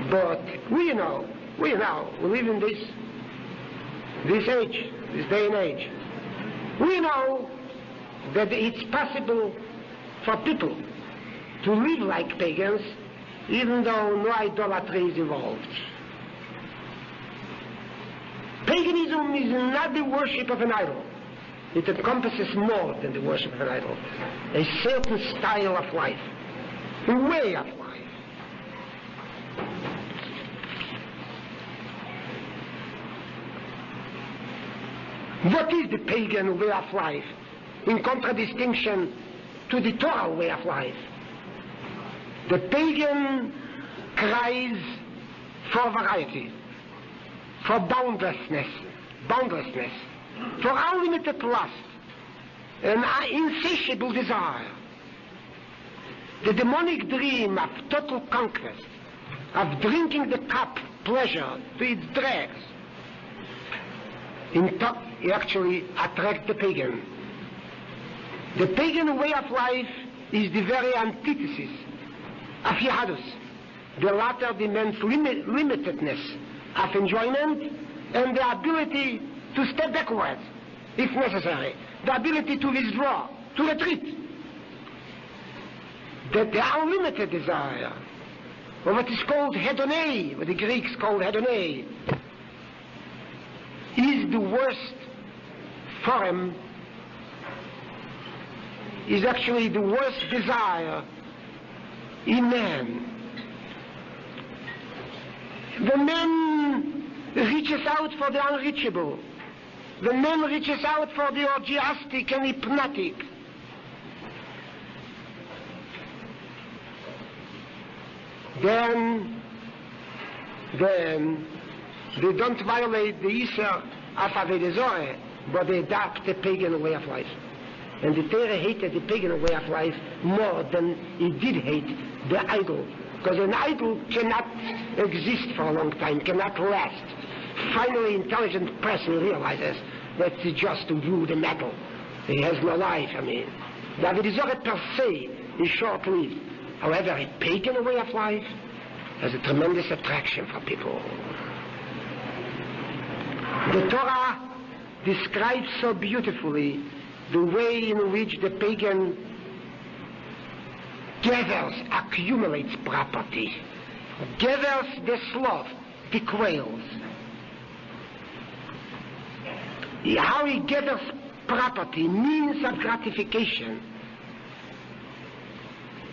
But we know, we live in this age, this day and age. We know that it's possible for people to live like pagans, even though no idolatry is involved. Paganism is not the worship of an idol. It encompasses more than the worship of an idol. A certain style of life, a way of life. What is the pagan way of life in contradistinction to the Torah way of life? The pagan cries for variety, for boundlessness, boundlessness, for unlimited lust, an insatiable desire, the demonic dream of total conquest, of drinking the cup pleasure to its dregs, it actually attracts the pagan. The pagan way of life is the very antithesis of Yehadus. The latter demands limitedness of enjoyment and the ability to step backwards, if necessary, the ability to withdraw, to retreat. That the unlimited desire, or what is called hedonei, what the Greeks called hedonei, is the worst form, is actually the worst desire in man. The man reaches out for the unreachable. The man reaches out for the orgiastic and hypnotic. Then they don't violate the Isser of Avodah Zorah, but they adopt the pagan way of life. And the Torah hated the pagan way of life more than it did hate the idol. Because an idol cannot exist for a long time, cannot last. Finally, intelligent person realizes that it's just to view the metal. It has no life, I mean. The Avodah Zorah per se is short-lived. However, a pagan way of life has a tremendous attraction for people. The Torah describes so beautifully the way in which the pagan gathers, accumulates property, gathers the sloth, the quails. How he gathers property, means of gratification,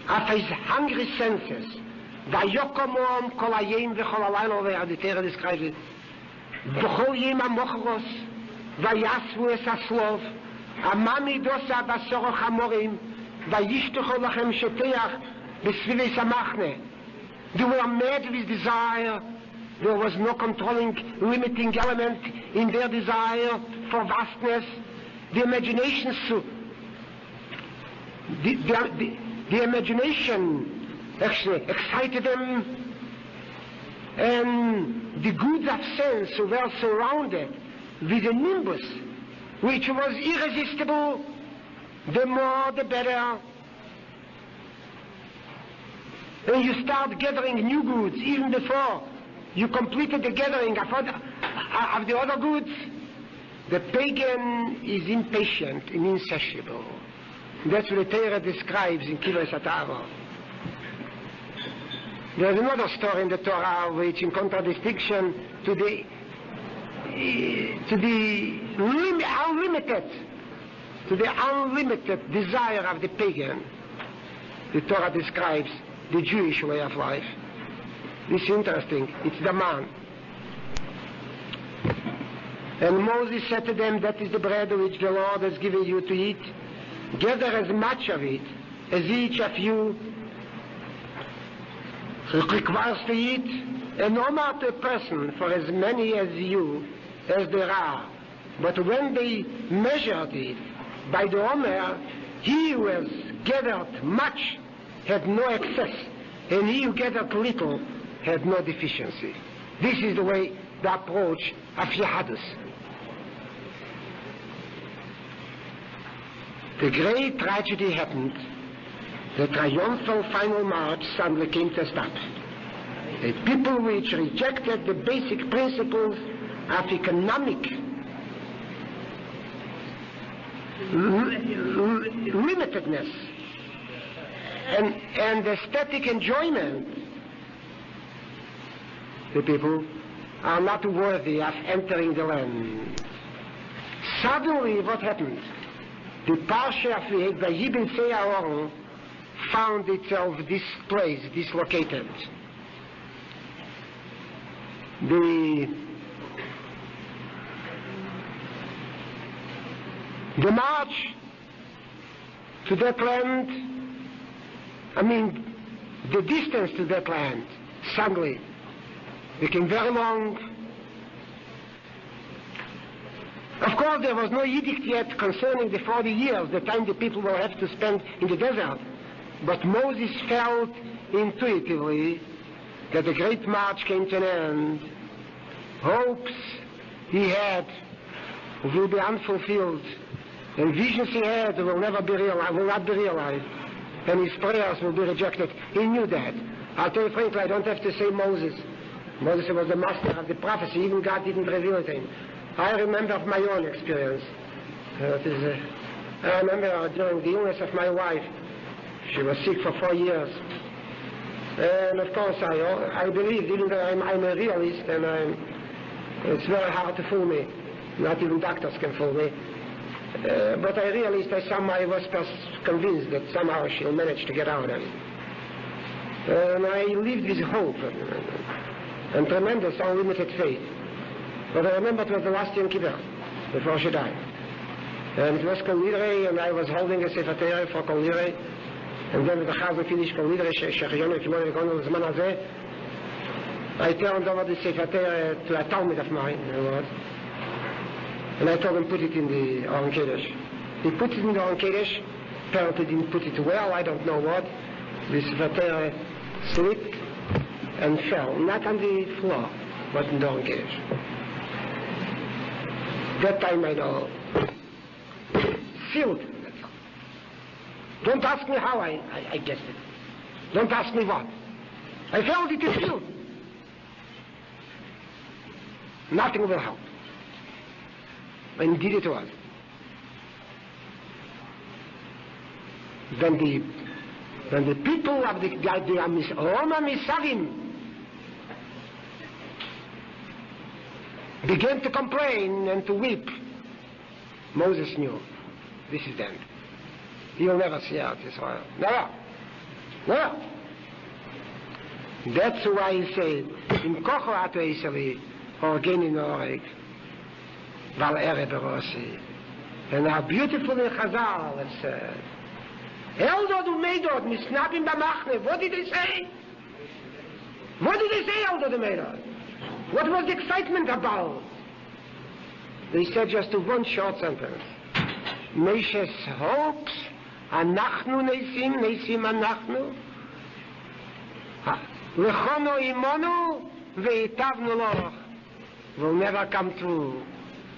of his hungry senses. Vayokomom kol hayom v'chol halayla, the Torah describes it. V'chol yom hamochros, vayasvu es haslov, amami dosa basoro chamorim, vayishtucho lachem sheteach b'svivei samachne. They were mad with desire. There was no controlling, limiting element in their desire for vastness. The imagination, the imagination actually excited them, and the goods of sense were surrounded with a nimbus which was irresistible. The more the better. And you start gathering new goods even before you completed the gathering of the other goods. The pagan is impatient and insatiable. That's what the Torah describes in Kivas Ataro. There's another story in the Torah which, in contradistinction to the unlimited desire of the pagan, the Torah describes the Jewish way of life. This is interesting. It's the man. And Moses said to them, that is the bread which the Lord has given you to eat. Gather as much of it as each of you requires to eat, and no matter a person for as many as you as there are. But when they measured it by the Omer, he who has gathered much had no excess, and he who gathered little had no deficiency. This is the way, the approach of Yehadus. The great tragedy happened. The triumphal final march suddenly came to a stop. A people which rejected the basic principles of economic limitedness and aesthetic enjoyment, the people are not worthy of entering the land. Suddenly, what happened? The Parsha of Vayibin Se'aron found itself displaced, dislocated. The march to that land, the distance to that land suddenly became very long, Of course, there was no edict yet concerning the 40 years, the time the people will have to spend in the desert. But Moses felt intuitively that the great march came to an end. Hopes he had will be unfulfilled, and visions he had will not be realized, and his prayers will be rejected. He knew that. I'll tell you frankly, I don't have to say Moses. Moses was the master of the prophecy. Even God didn't reveal it to him. I remember of my own experience. I remember during the illness of my wife. She was sick for 4 years. And of course I believed, even though I'm a realist, and it's very hard to fool me. Not even doctors can fool me. But I realized I was convinced that somehow she'll manage to get out of it. And I lived with hope and tremendous unlimited faith. But I remember it was the last Yom Kippur before she died. And it was Kol Nidrei, and I was holding a Sefer Torah for Kol Nidrei. And then the Chazan finished Kol Nidrei, Shechionu Kimon V'Konu Zman Hazeh. I turned over the Sefer Torah to a Talmud of mine, and I told him put it in the Oren Kodesh. He put it in the Oren Kodesh. Apparently didn't put it well, I don't know what. The Sefer Torah slipped and fell, not on the floor, but in the Oren Kodesh. That time I know. Sealed. Don't ask me how I guessed it. Don't ask me what. I felt it is sealed. Nothing will help. And indeed it was. Then the people of the Roma Misavim began to complain and to weep. Moses knew, this is the end. He'll never see out Israel. Never. Never. That's why he said, in Kocho Ato Esavi, Orgeni Noreg, Val Ere Berosi. And how beautiful in Chazal it said, Eldod u'Meidod, Misnabim B'Machne. What did they say? What did they say, Eldod u'Meidod? What was the excitement about? They said just one short sentence. Moshe's hopes, Anachnu Nosim, Nosim Anachnu. Lechono imonu, ve'itavnu loch. Will never come true.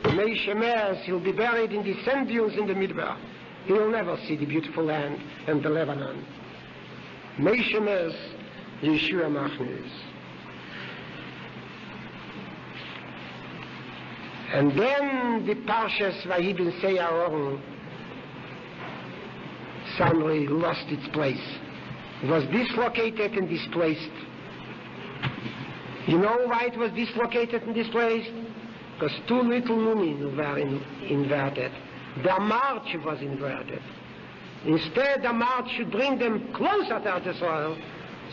Moshe Mers, he'll be buried in the sand dunes in the Midbar. He'll never see the beautiful land and the Lebanon. Moshe Mers, Yeshua Machnes. And then the Parshas Vayibin Seyaron suddenly lost its place. It was dislocated and displaced. You know why it was dislocated and displaced? Because two little nunin were inverted. The march was inverted. Instead, the march should bring them closer to Eretz Israel,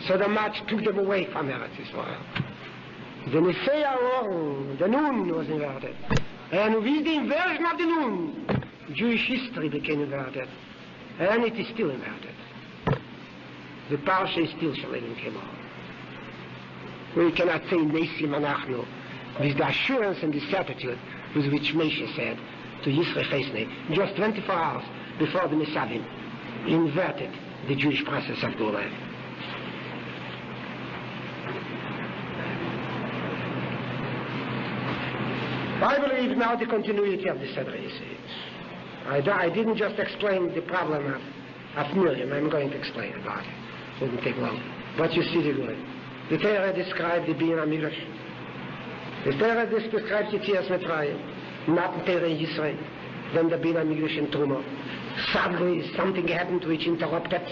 so the march took them away from Eretz Israel. The Nisei the Nun was inverted. And with the inversion of the Nun, Jewish history became inverted. And it is still inverted. The Parsha is still Shalem Kemo. We cannot say Nosim Anachnu with the assurance and the certitude with which Moshe said to Yisro Chesnei, just 24 hours before the Misavim inverted the Jewish process of Gula. I believe now the continuity of the Seder Yisrael. I didn't just explain the problem of Miriam. I'm going to explain about it. It wouldn't take long. But you see the good. The Torah described the Bin HaMikdash. The Torah describes the Tzias Mitzrayim, not the Torah in Yisrael, then the Bin HaMikdash in Truma. Suddenly something happened which interrupted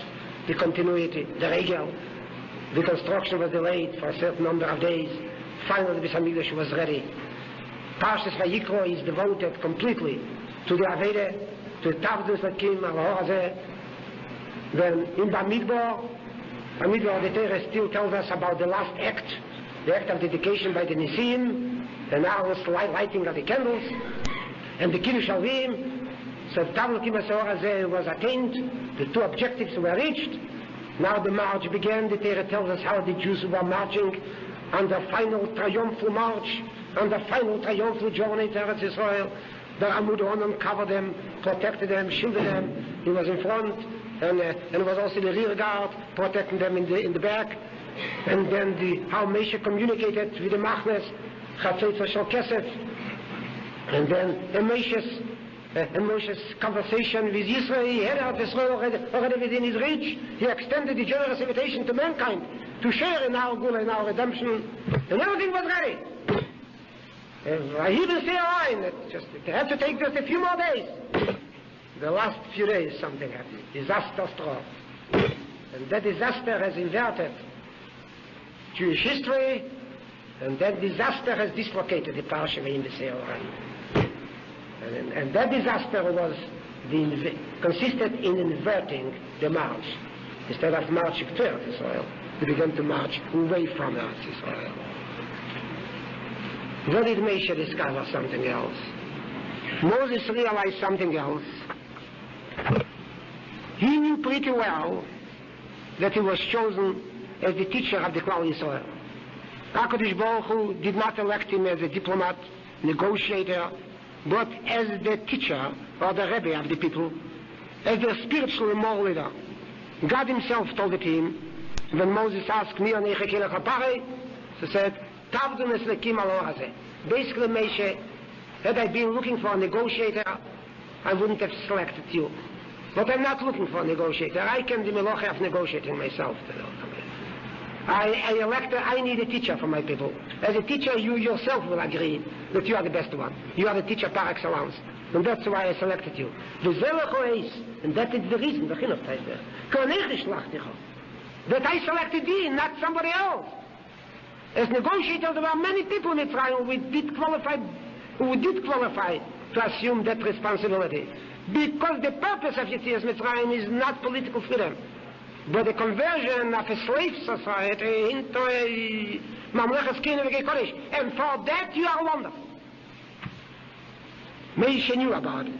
the continuity, the regel. The construction was delayed for a certain number of days. Finally the Bin HaMikdash was ready. Parshas Vayikro is devoted completely to the Aveda, to Tavdus Lakim, Al-Horazeh. Then in Bamidbar, the Torah still tells us about the last act, the act of dedication by the Nisim, and now the lighting of the candles, and the Kiddush Alvim. So Tavdus Lakim Al-Horazeh was attained, the two objectives were reached. Now the march began. The Torah tells us how the Jews were marching on the final triumphal march, on the final triumphal journey to Eretz Israel. the Amud covered them, protected them, shielded them. He was in front, and was also the rear guard, protecting them in the back. And then how Moshe communicated with the Machnes, Chatzotza Shel Kesef, and then Moshe's conversation with Israel. He had out Israel already within his reach. He extended the generous invitation to mankind to share in our Gula, in our redemption, and everything was ready. I even say a line that it had to take just a few more days. The last few days something happened. Disaster struck. And that disaster has inverted Jewish history, and that disaster has dislocated the Parsha in the Seoran. And that disaster consisted in inverting the march. Instead of marching toward Israel, they began to march away from Eretz Israel. What did Moshe discover? Something else. Moses realized something else. He knew pretty well that he was chosen as the teacher of the Klal Yisrael. HaKadosh Baruch Hu did not elect him as a diplomat, negotiator, but as the teacher or the Rabbi of the people, as their spiritual and moral leader. God himself told it to him when Moses asked me on Echekele Chapare, he said, Tavdun es lekim al orazeh. Basically, Moshe, had I been looking for a negotiator, I wouldn't have selected you. But I'm not looking for a negotiator. I can do meloche of negotiating myself. I need a teacher for my people. As a teacher, you yourself will agree that you are the best one. You are the teacher par excellence. And that's why I selected you. And that is the reason, that I selected thee, not somebody else. As negotiator, there were many people in Israel who did qualify to assume that responsibility. Because the purpose of Yetzias Mitzrayim is not political freedom, but the conversion of a slave society into a Mamlechas Kingdom Kodesh. And for that you are wonderful. Moshe knew about it.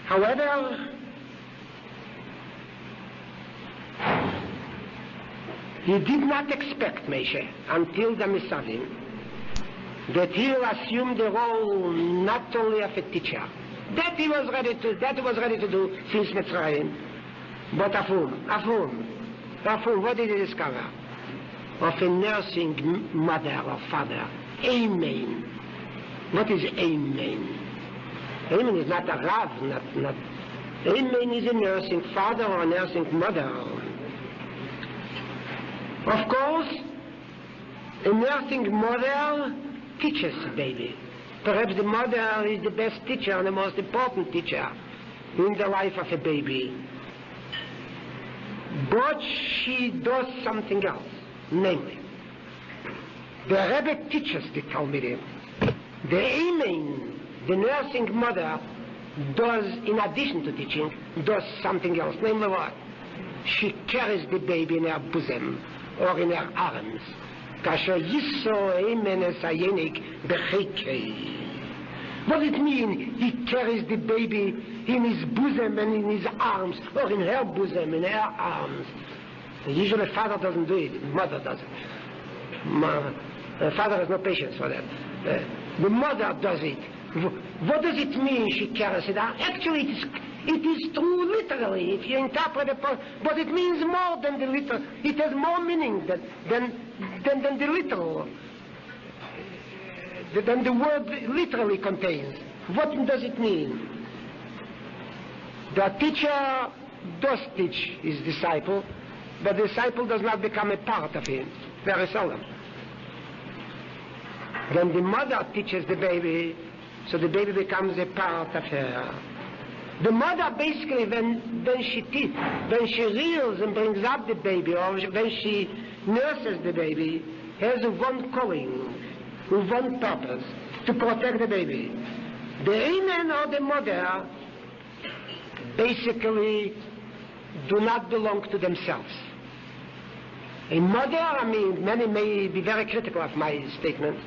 However, he did not expect, Moshe, until the Misadim, that he will assume the role not only of a teacher, that he was ready to do since Mitzrayim, but of whom? What did he discover? Of a nursing mother or father. Amen. What is Amen? Amen is not a Rav, not. Amen is a nursing father or a nursing mother. Of course, a nursing mother teaches a baby. Perhaps the mother is the best teacher and the most important teacher in the life of a baby. But she does something else, namely, the Rebbe teaches the Talmidim. The Amen, the nursing mother, does, in addition to teaching, does something else, namely what? She carries the baby in her bosom or in her arms. Kasher yiso Amen es hayenik bechekei. What does it mean? He carries the baby in his bosom and in his arms, or in her bosom, in her arms. Usually father doesn't do it, mother does it. Father has no patience for that. The mother does it. What does it mean she carries it? Actually, it is true literally, if you interpret it, but it means more than the literal. It has more meaning than the literal, than the word literally contains. What does it mean? The teacher does teach his disciple, but the disciple does not become a part of him, very seldom. Then the mother teaches the baby, so the baby becomes a part of her. The mother basically, when she rears and brings up the baby, or when she nurses the baby, has one calling, one purpose, to protect the baby. The Amen or the mother basically do not belong to themselves. A mother, many may be very critical of my statement,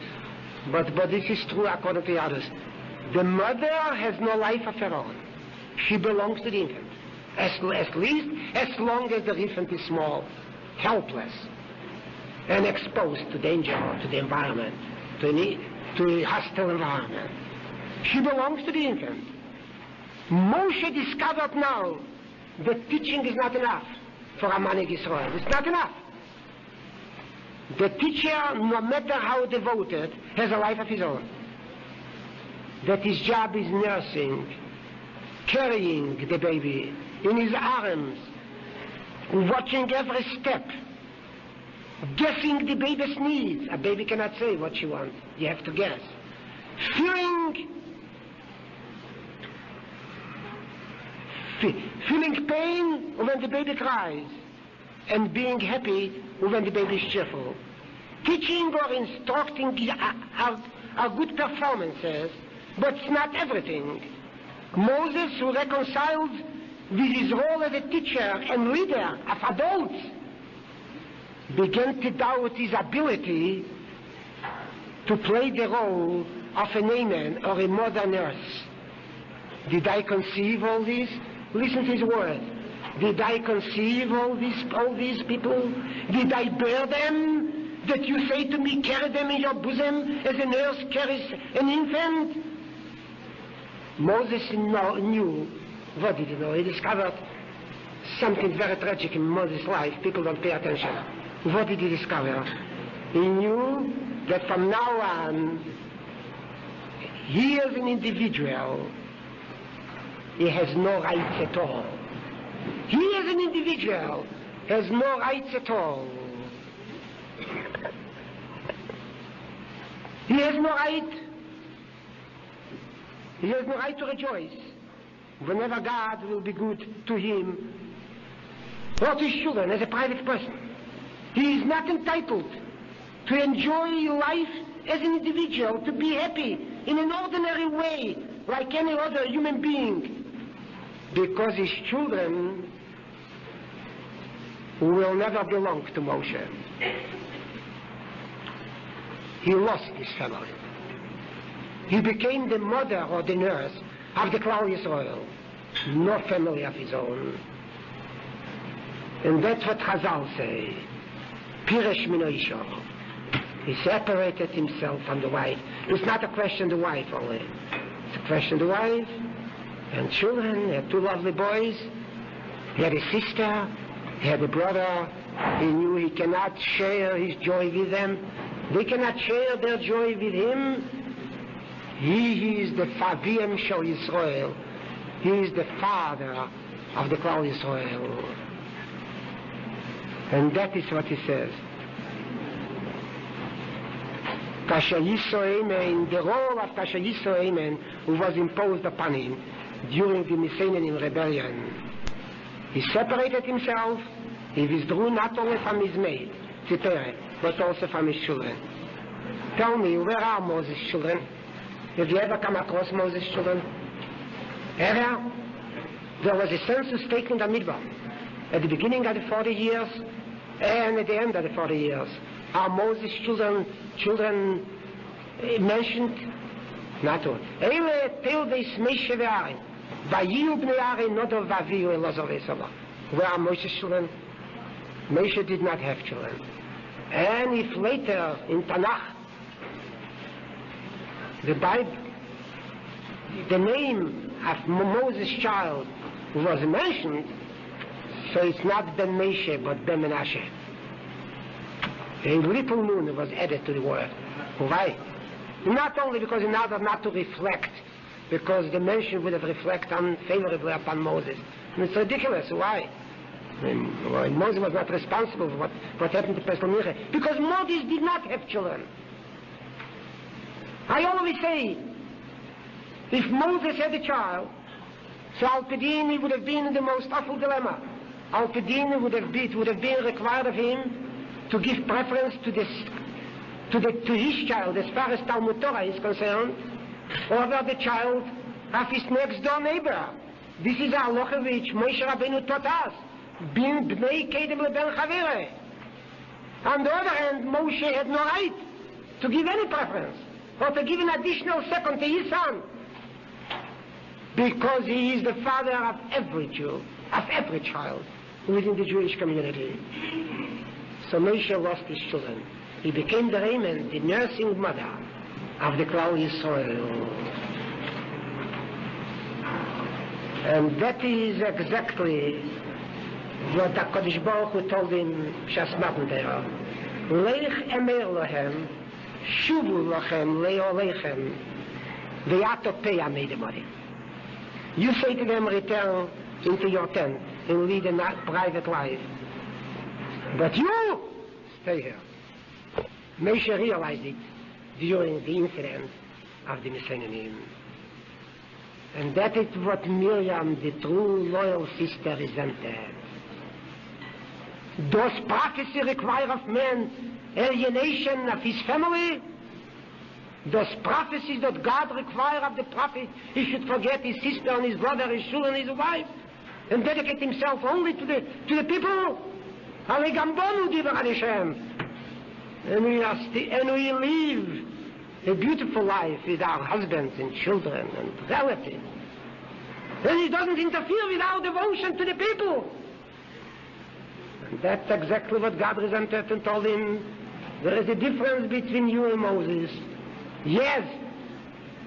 but this is true according to others. The mother has no life of her own. She belongs to the infant. At least as long as the infant is small, helpless, and exposed to danger or to the environment. to a hostile environment. She belongs to the infant. Moshe discovered now that teaching is not enough for a man in Israel. It's not enough. The teacher, no matter how devoted, has a life of his own. That his job is nursing, carrying the baby in his arms, watching every step, guessing the baby's needs. A baby cannot say what she wants. You have to guess. Feeling pain when the baby cries, and being happy when the baby is cheerful. Teaching or instructing are good performances, but it's not everything. Moses, who reconciled with his role as a teacher and leader of adults, began to doubt his ability to play the role of an amen or a mother nurse. Did I conceive all this? Listen to his word. Did I conceive all these people? Did I bear them? That you say to me, carry them in your bosom as a nurse carries an infant? Moses knew. What did he know? He discovered something very tragic in Moses' life. People don't pay attention. What did he discover? He knew that from now on, he as an individual, he has no rights at all. He as an individual has no rights at all. He has no right. He has no right to rejoice whenever God will be good to him or to his children as a private person. He is not entitled to enjoy life as an individual, to be happy in an ordinary way like any other human being, because his children will never belong to Moshe. He lost his family. He became the mother or the nurse of the Klal Yisrael. No family of his own. And that's what Chazal say. Piresh mino isho. He separated himself from the wife. It's not a question of the wife only. It's a question of the wife and children. He had two lovely boys. He had a sister. He had a brother. He knew he cannot share his joy with them. They cannot share their joy with him. He is the Favim Shel Yisrael. He is the father of the Klal Yisrael. And that is what he says. Kasher Yisro Amen, the role of Kasher Yisro Amen, who was imposed upon him during the Mycenaean rebellion. He separated himself. He withdrew not only from his maid, Tziperet, but also from his children. Tell me, where are Moses' children? Have you ever come across Moses' children? Ever? There was a census taken in the Midbar at the beginning of the 40 years and at the end of the 40 years. Are Moses' children mentioned? Not all. Eile tel deis Meishe ve'arim. Vayiyu bnei Aaron nodov vaviyu elazar ve'esava. Where are Moses' children? Moshe did not have children. And if later in Tanakh, the Bible, the name of Moses' child was mentioned, so it's not Ben Moshe but Ben Menashe. A little nun was added to the word. Why? Not only because in order not to reflect, because the mention would have reflected unfavorably upon Moses. And it's ridiculous. Why? Moses was not responsible for what happened to Postponement, because Moses did not have children. I always say, if Moses had a child, so Al-Pedini would have been in the most awful dilemma. Al-Pedini would have been required of him to give preference to his child as far as Talmud Torah is concerned, over the child of his next door neighbor. This is a halacha which Moshe Rabbeinu taught us. Bin bnei kedem leben chavere. On the other hand, Moshe had no right to give any preference or to give an additional second to his son, because he is the father of every Jew, of every child within the Jewish community. So Moshe lost his children. He became the Raymond, the nursing mother of the Klal Yisrael. And that is exactly what the Kodesh Baruch Hu told him, Shasmatan Torah. Leich emer lohem, shuvu lochem, leolechem, ve'atopei amedemari. You say to them, return into your tent and lead a private life. But you stay here. Moshe realized it during the incident of the Messianian. And that is what Miriam, the true loyal sister, resented. Does prophecy require of man alienation of his family? Does prophecy that God require of the prophet he should forget his sister and his brother, his children, his wife, and dedicate himself only to the people? And we live a beautiful life with our husbands and children and relatives. And he doesn't interfere with our devotion to the people. And that's exactly what God resented and told him. There is a difference between you and Moses. Yes,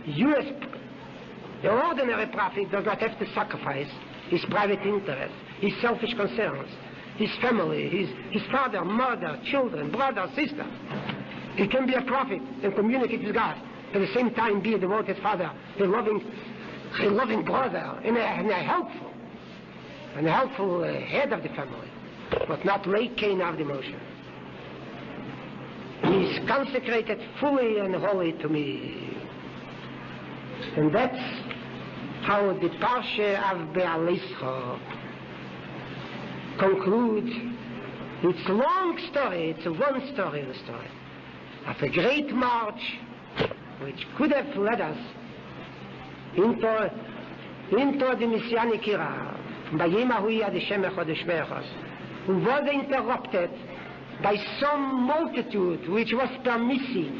you as the ordinary prophet does not have to sacrifice his private interests, his selfish concerns, his family, his father, mother, children, brother, sister. He can be a prophet and communicate with God. At the same time be a devoted father, a loving brother, and a helpful head of the family, but not late Cain of the motion. He is consecrated fully and wholly to me. And that's how the Parsha of Bahaalotcha concludes its long story. It's a one story of a great march which could have led us into the Messianic era, who was interrupted by some multitude which was permissive,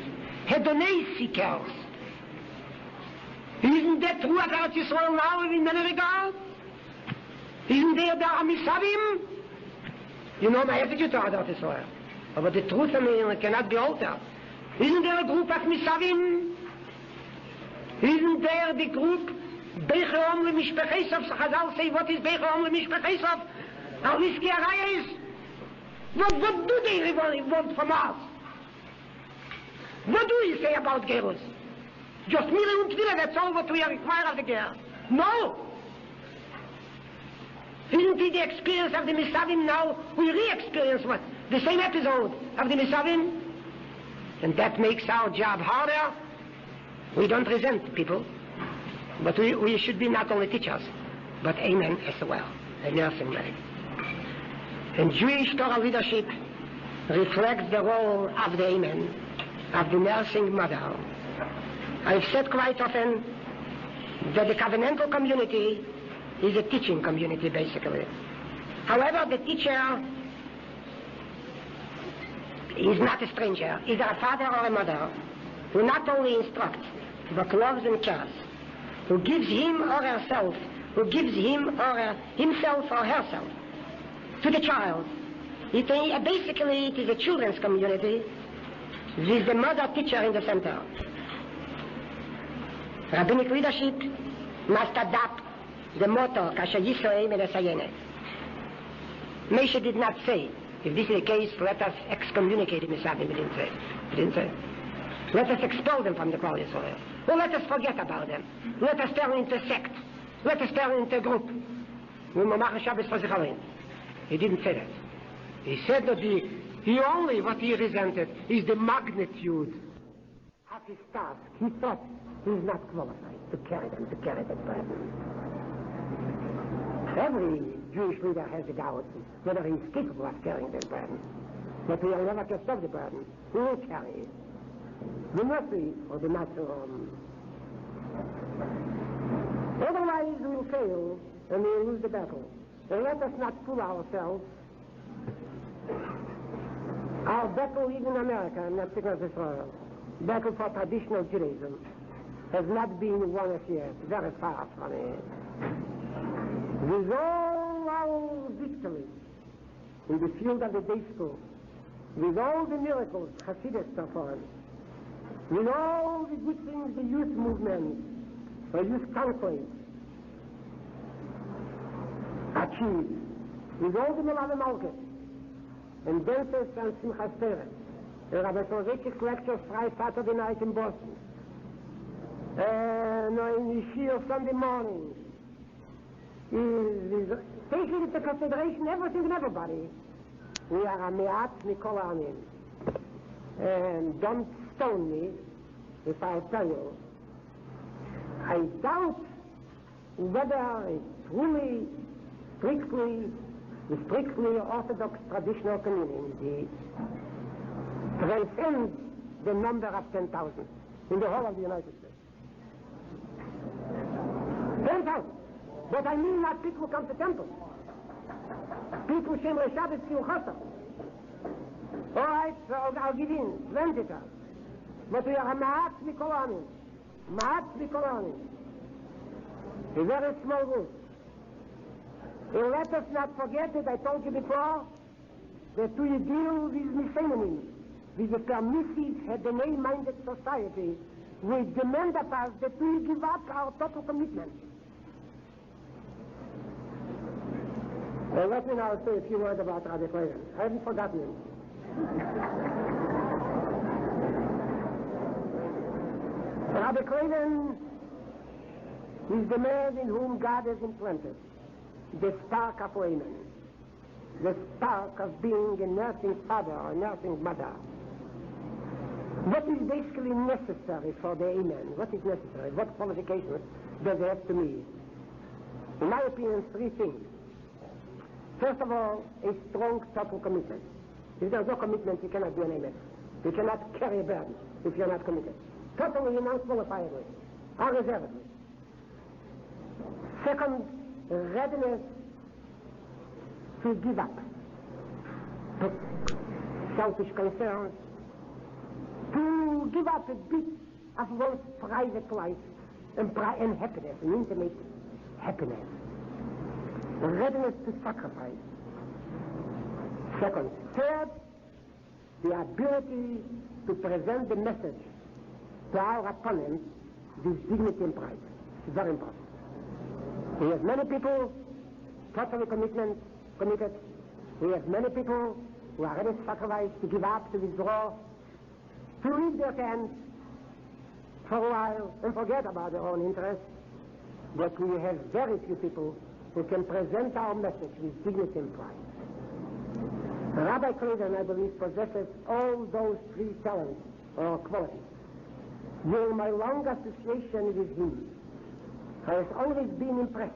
hedonic seekers. Isn't that true about Israel now in many regards? Isn't there the Amisavim? You know my attitude toward Israel. But the truth of it cannot be altered. Isn't there a group of Misavim? Isn't there the group Becheom leMishpechesov? Chazal say, what is Becheom leMishpechesov? Aliski Arayis. What do they want from us? What do we say about Gerus? Just Mila and Tvila, that's all what we require of the Ger. No! Isn't it the experience of the Misavim now? We re-experience what? The same episode of the Misavim? And that makes our job harder. We don't resent people, but we should be not only teachers, but amen as well, a nursing man. And Jewish Torah leadership reflects the role of the amen, of the nursing mother. I've said quite often that the covenantal community is a teaching community, basically. However, the teacher is not a stranger, either a father or a mother, who not only instructs, but loves and cares, who gives him or herself, himself or herself to the child. Basically, it is a children's community with the mother teacher in the center. Rabbinic leadership must adapt the motto, Kasha Yisrael Menesayenet. Moshe did not say, if this is the case, let us excommunicate him. He didn't say. Let us expel them from the Klal Yisrael. Or let us forget about them. Let us turn into a sect. Let us turn into a group. He didn't say that. He said that what he resented is the magnitude of his task. He thought he is not qualified to carry that burden. Every Jewish leader has a doubt whether he is capable of carrying that burden. But we will never cast off the burden. We will carry it. The mercy or the Natsuram. Otherwise we will fail and we will lose the battle. And let us not fool ourselves. Our battle, even in America, I'm not speaking of Israel, battle for traditional Judaism, has not been won as yet, very far from it. With all our victories in the field of the day school, with all the miracles Hasidus performed, with all the good things the youth movement or youth conference achieved, with all the Melave Malkes, and dances and Simchas Torah, and Rabbi Soloveitchik lectures Friday, Saturday night in Boston, and in Yeshiva Sunday morning, is taking into consideration everything and everybody. We are a me'at mikol ha'amim. And don't stone me if I tell you, I doubt whether it's truly, strictly Orthodox traditional community transcends the number of 10,000 in the whole of the United States. 10,000. But I mean not people who come to temple. People who Shem Shabbos feel chassid. All right, so I'll give in 20,000. But we are a ma'at mikol ha'amim. Ma'at mikol ha'amim. A very small group. And let us not forget that I told you before that we deal with miscellaneous, with a permissive, hedonei-minded society. We demand of us that we give up our total commitment. Let me now say a few words about Rabbi Pagan. I haven't forgotten him. Rabbi Pagan is the man in whom God has implanted the spark of women, the spark of being a nursing father or a nursing mother. What is basically necessary for the amen? What is necessary? What qualifications does it have to meet? In my opinion, three things. First of all, a strong total commitment. If there's no commitment, you cannot be an amen. You cannot carry a burden if you're not committed. Totally and unqualifiedly, unreservedly. Second, readiness to give up to selfish concerns, to give up a bit of one's private life and happiness, and intimate happiness. Readiness to sacrifice. Second. Third, the ability to present the message to our opponents with dignity and pride. It's very important. We have many people totally committed. We have many people who are ready to sacrifice, to give up, to withdraw, to leave their tents for a while and forget about their own interests. But we have very few people who can present our message with dignity and pride. Rabbi Clayton, I believe, possesses all those three talents or qualities. During my long association with him, I have always been impressed,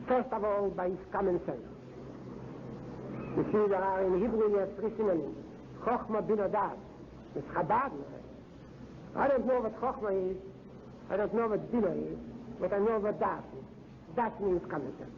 first of all, by his common sense. You see, there are in Hebrew there are three synonyms: Chochma, Bina, Dat. It's Chabad. I don't know what Chochma is, I don't know what Bina is, but I know what Dat is. That means common sense.